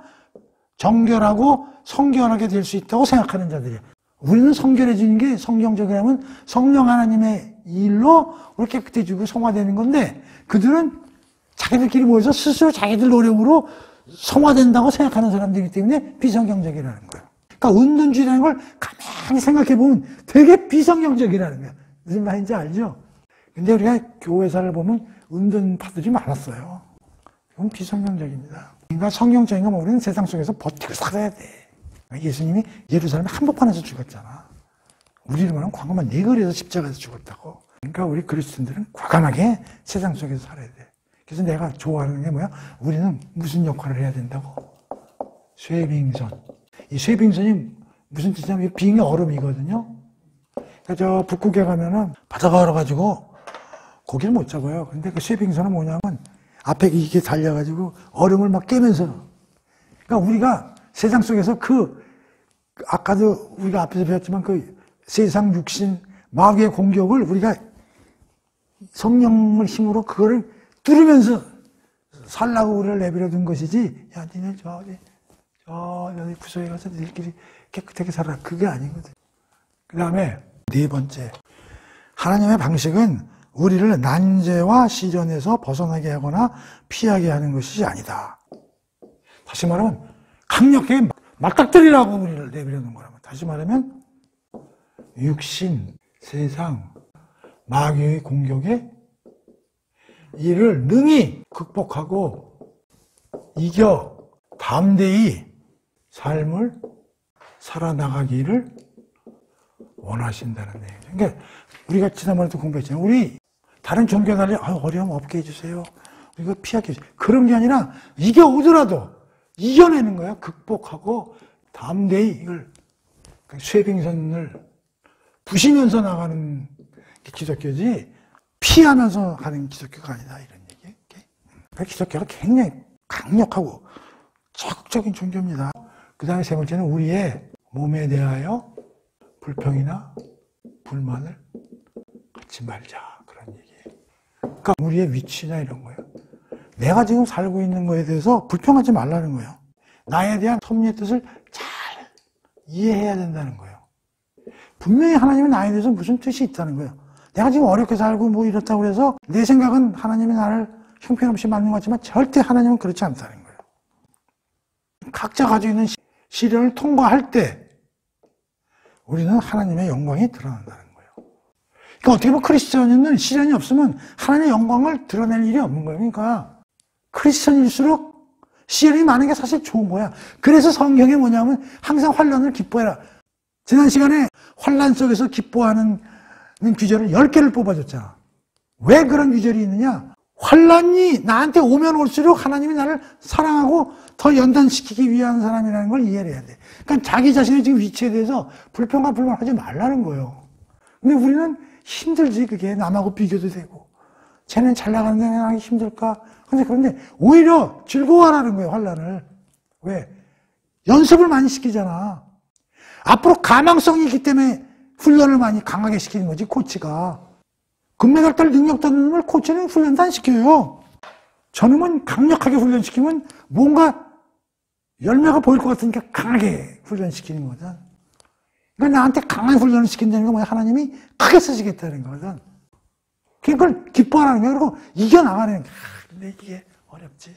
정결하고 성결하게 될 수 있다고 생각하는 자들이야. 우리는 성결해지는 게 성경적이라면 성령 하나님의 일로 우리 깨끗해지고 성화되는 건데, 그들은 자기들끼리 모여서 스스로 자기들 노력으로 성화된다고 생각하는 사람들이기 때문에 비성경적이라는 거예요. 그러니까 은둔주의라는 걸 가만히 생각해 보면 되게 비성경적이라는 거예요. 무슨 말인지 알죠? 근데 우리가 교회사를 보면 은둔파들이 많았어요. 이건 비성경적입니다. 그러니까 성경적인 건 우리는 세상 속에서 버티고 살아야 돼. 예수님이 예루살렘 한복판에서 죽었잖아. 우리는 말하면 광화문 네거리에서 십자가에서 죽었다고. 그러니까 우리 그리스도인들은 과감하게 세상 속에서 살아야 돼. 그래서 내가 좋아하는 게 뭐야? 우리는 무슨 역할을 해야 된다고? 쇠빙선. 이 쇠빙선이 무슨 뜻이냐면 빙의 얼음이거든요. 그러니까 저 북극에 가면은 바다가 얼어가지고 고기를 못 잡아요. 근데 그 쇠빙선은 뭐냐면 앞에 이게 달려가지고 얼음을 막 깨면서. 그러니까 우리가 세상 속에서 아까도 우리가 앞에서 배웠지만 그 세상 육신 마귀의 공격을 우리가 성령을 힘으로 그거를 뚫으면서 살라고 우리를 내버려 둔 것이지, 야, 니네 여기 구석에 가서 니들끼리 깨끗하게 살아. 그게 아니거든. 그 다음에 네 번째. 하나님의 방식은 우리를 난제와 시련에서 벗어나게 하거나 피하게 하는 것이 아니다. 다시 말하면 강력하게 맞닥뜨리라고 우리를 내버려 놓은 거라면. 다시 말하면 육신, 세상, 마귀의 공격에 이를 능히 극복하고 이겨 담대히 삶을 살아나가기를 원하신다는 얘기죠. 그러니까 우리가 지난번에도 공부했잖아요. 우리 다른 종교 달리 어려움 없게 해주세요. 이거 피하게 해주세요. 그런 게 아니라 이겨오더라도 이겨내는 거야. 극복하고 담대히 이걸 쇠빙선을 부시면서 나가는 게 기독교지, 피하면서 가는 기독교가 아니다, 이런 얘기. 기독교가 굉장히 강력하고 적극적인 종교입니다. 그 다음에 세 번째는 우리의 몸에 대하여 불평이나 불만을 갖지 말자, 그런 얘기예요. 그러니까 우리의 위치나 이런 거예요. 내가 지금 살고 있는 거에 대해서 불평하지 말라는 거예요. 나에 대한 섭리의 뜻을 잘 이해해야 된다는 거예요. 분명히 하나님은 나에 대해서 무슨 뜻이 있다는 거예요. 내가 지금 어렵게 살고 뭐 이렇다고 해서 내 생각은 하나님이 나를 형편없이 만든 것 같지만 절대 하나님은 그렇지 않다는 거예요. 각자 가지고 있는 시련을 통과할 때 우리는 하나님의 영광이 드러난다는 거예요. 그러니까 어떻게 보면 크리스천은 시련이 없으면 하나님의 영광을 드러낼 일이 없는 거예요. 그러니까 크리스천일수록 시련이 많은 게 사실 좋은 거야. 그래서 성경에 뭐냐면 항상 환난을 기뻐해라. 지난 시간에 환난 속에서 기뻐하는 규절을 10개를 뽑아줬잖아. 왜 그런 규절이 있느냐? 환난이 나한테 오면 올수록 하나님이 나를 사랑하고 더 연단시키기 위한 사람이라는 걸 이해를 해야 돼. 그러니까 자기 자신의 지금 위치에 대해서 불평과 불만하지 말라는 거예요. 근데 우리는 힘들지. 그게 남하고 비교도 되고. 쟤는 잘 나가는데 나가기 힘들까? 그런데 오히려 즐거워하라는 거예요, 환난을. 왜? 연습을 많이 시키잖아. 앞으로 가망성이 있기 때문에 훈련을 많이 강하게 시키는 거지, 코치가. 금메달 딸 능력 따는 걸 코치는 훈련도 안 시켜요. 저놈은 강력하게 훈련시키면 뭔가 열매가 보일 것 같으니까 강하게 훈련시키는 거거든. 그러니까 나한테 강한 훈련을 시킨다는 건 뭐야? 하나님이 크게 쓰시겠다는 거거든. 그걸 기뻐하는 거야. 그리고 이겨나가는 거야. 근데 이게 어렵지.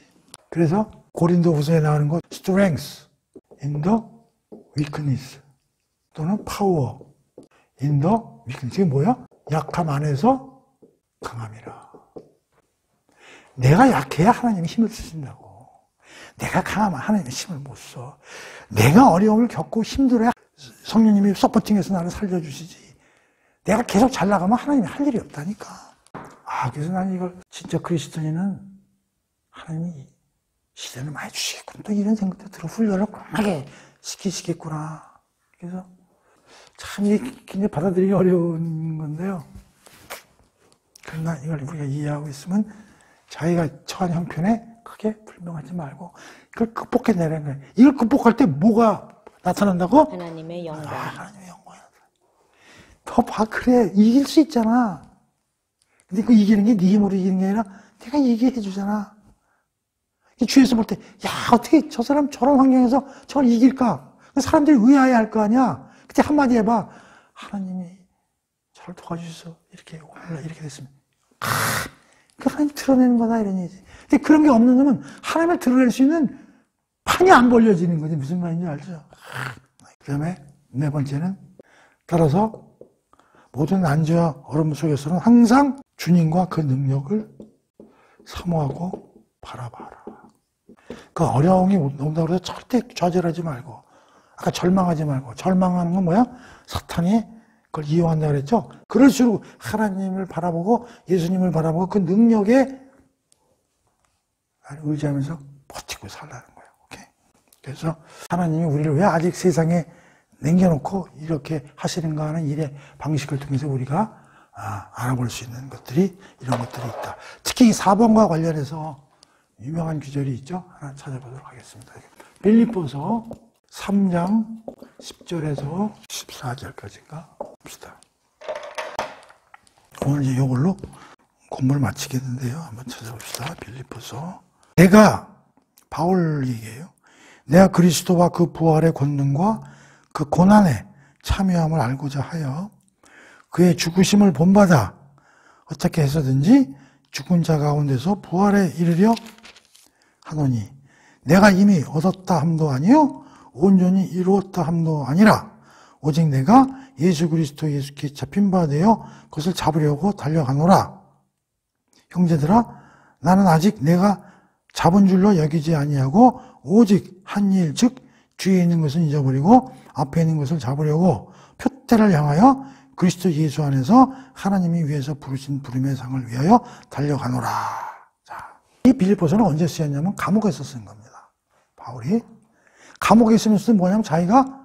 그래서 고린도후서에 나오는 것, strength in the weakness 또는 power in the weakness. 이게 뭐야? 약함 안에서 강함이라. 내가 약해야 하나님이 힘을 쓰신다고. 내가 강하면 하나님이 힘을 못 써. 내가 어려움을 겪고 힘들어야 성령님이 서포팅해서 나를 살려주시지. 내가 계속 잘 나가면 하나님이 할 일이 없다니까. 그래서 난 이걸 진짜 그리스도인은 하나님이 시련을 많이 주시겠구나. 또 이런 생각도 들어. 훈련을 강하게 시키시겠구나. 그래서 참 이게 굉장히 받아들이기 어려운 건데요. 그러나 이걸 우리가 이해하고 있으면 자기가 처한 형편에 크게 불명하지 말고 이걸 극복해내라는 거예요. 이걸 극복할 때 뭐가 나타난다고? 하나님의 영광. 하나님의 영광이 나타나. 더 봐, 그래. 이길 수 있잖아. 근데 그 이기는 게 네 힘으로 이기는 게 아니라 내가 이기게 해주잖아. 주위에서 볼 때, 야, 어떻게 저 사람 저런 환경에서 저걸 이길까? 사람들이 의아해 할 거 아니야? 그때 한마디 해봐. 하나님이 저를 도와주셔서 이렇게 오늘 이렇게 됐으면. 그 하나님 드러내는 거다, 이런 얘기지. 근데 그런 게 없는 놈은 하나님을 드러낼 수 있는 판이 안 벌려지는 거지. 무슨 말인지 알죠? 그 다음에 네 번째는 따라서 모든 난제와 어려움 속에서는 항상 주님과 그 능력을 사모하고 바라봐라. 그 어려움이 온다고 해서 절대 좌절하지 말고, 아까 절망하지 말고, 절망하는 건 뭐야? 사탄이 그걸 이용한다 그랬죠? 그럴수록 하나님을 바라보고 예수님을 바라보고 그 능력에 의지하면서 버티고 살라는 거예요. 오케이? 그래서 하나님이 우리를 왜 아직 세상에 남겨놓고 이렇게 하시는가 하는 일의 방식을 통해서 우리가 알아볼 수 있는 것들이 이런 것들이 있다. 특히 이 4번과 관련해서 유명한 구절이 있죠. 하나 찾아보도록 하겠습니다. 빌립보서 3장 10절에서 14절까지인가 봅시다. 오늘 이제 이걸로 공부를 마치겠는데요. 한번 찾아봅시다. 빌립보서. 내가 바울 얘기예요. 내가 그리스도와 그 부활의 권능과 그 고난에 참여함을 알고자 하여 그의 죽으심을 본받아 어떻게 해서든지 죽은 자 가운데서 부활에 이르려 하노니 내가 이미 얻었다 함도 아니요 온전히 이루었다 함도 아니라 오직 내가 예수 그리스도 예수께 잡힌 바 되어 그것을 잡으려고 달려가노라. 형제들아 나는 아직 내가 잡은 줄로 여기지 아니하고 오직 한 일 즉 뒤에 있는 것은 잊어버리고 앞에 있는 것을 잡으려고 표대를 향하여 그리스도 예수 안에서 하나님이 위에서 부르신 부름의 상을 위하여 달려가노라. 자, 이 빌립보서는 언제 쓰였냐면 감옥에서 쓴 겁니다. 바울이 감옥에 있으면서 뭐냐면 자기가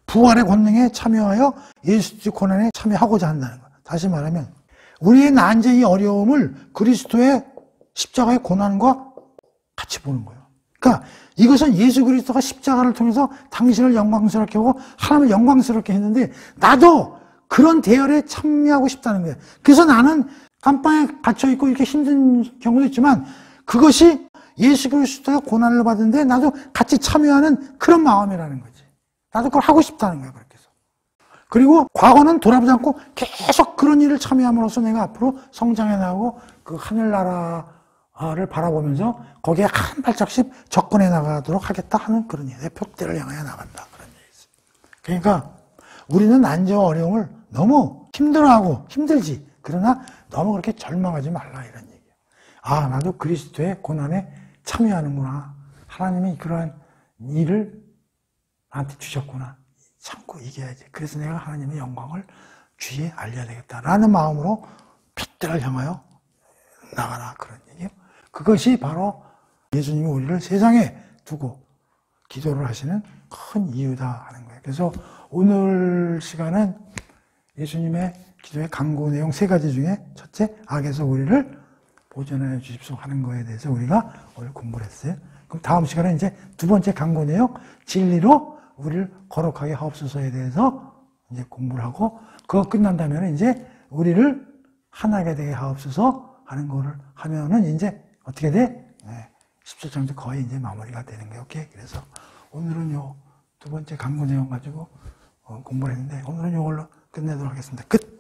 부활의 권능에 참여하여 예수 고난에 참여하고자 한다는 거예요. 다시 말하면 우리의 난제 이 어려움을 그리스도의 십자가의 고난과 같이 보는 거예요. 그러니까 이것은 예수 그리스도가 십자가를 통해서 당신을 영광스럽게 하고 하나님을 영광스럽게 했는데 나도 그런 대열에 참여하고 싶다는 거예요. 그래서 나는 감방에 갇혀있고 이렇게 힘든 경우도 있지만 그것이 예수 그리스도가 고난을 받는데 나도 같이 참여하는 그런 마음이라는 거지. 나도 그걸 하고 싶다는 거예요. 그렇게 해서. 그리고 과거는 돌아보지 않고 계속 그런 일을 참여함으로써 내가 앞으로 성장해 나가고 그 하늘나라를 바라보면서 거기에 한 발짝씩 접근해 나가도록 하겠다 하는 그런 얘기예요. 내 표대를 향하여 나간다. 그런 얘기죠. 그러니까 우리는 난제와 어려움을 너무 힘들어하고 힘들지. 그러나 너무 그렇게 절망하지 말라 이런 얘기예요. 아, 나도 그리스도의 고난에 참여하는구나. 하나님이 그러한 일을 나한테 주셨구나. 참고 이겨야지. 그래서 내가 하나님의 영광을 주위에 알려야 되겠다라는 마음으로 표대를 향하여 나가라 그런 얘기예요. 그것이 바로 예수님이 우리를 세상에 두고 기도를 하시는 큰 이유다 하는 거예요. 그래서 오늘 시간은 예수님의 기도의 강구 내용 3가지 중에 첫째, 악에서 우리를 보존하여 주십시오 하는 거에 대해서 우리가 오늘 공부를 했어요. 그럼 다음 시간에 이제 2번째 강구 내용, 진리로 우리를 거룩하게 하옵소서에 대해서 이제 공부를 하고, 그거 끝난다면 이제 우리를 하나가 되게 하옵소서 하는 거를 하면은 이제 어떻게 돼? 17장도 거의 이제 마무리가 되는 거예요. 오케이? 그래서 오늘은 요 2번째 강구 내용 가지고 공부를 했는데 오늘은 요걸로 끝내도록 하겠습니다. 끝!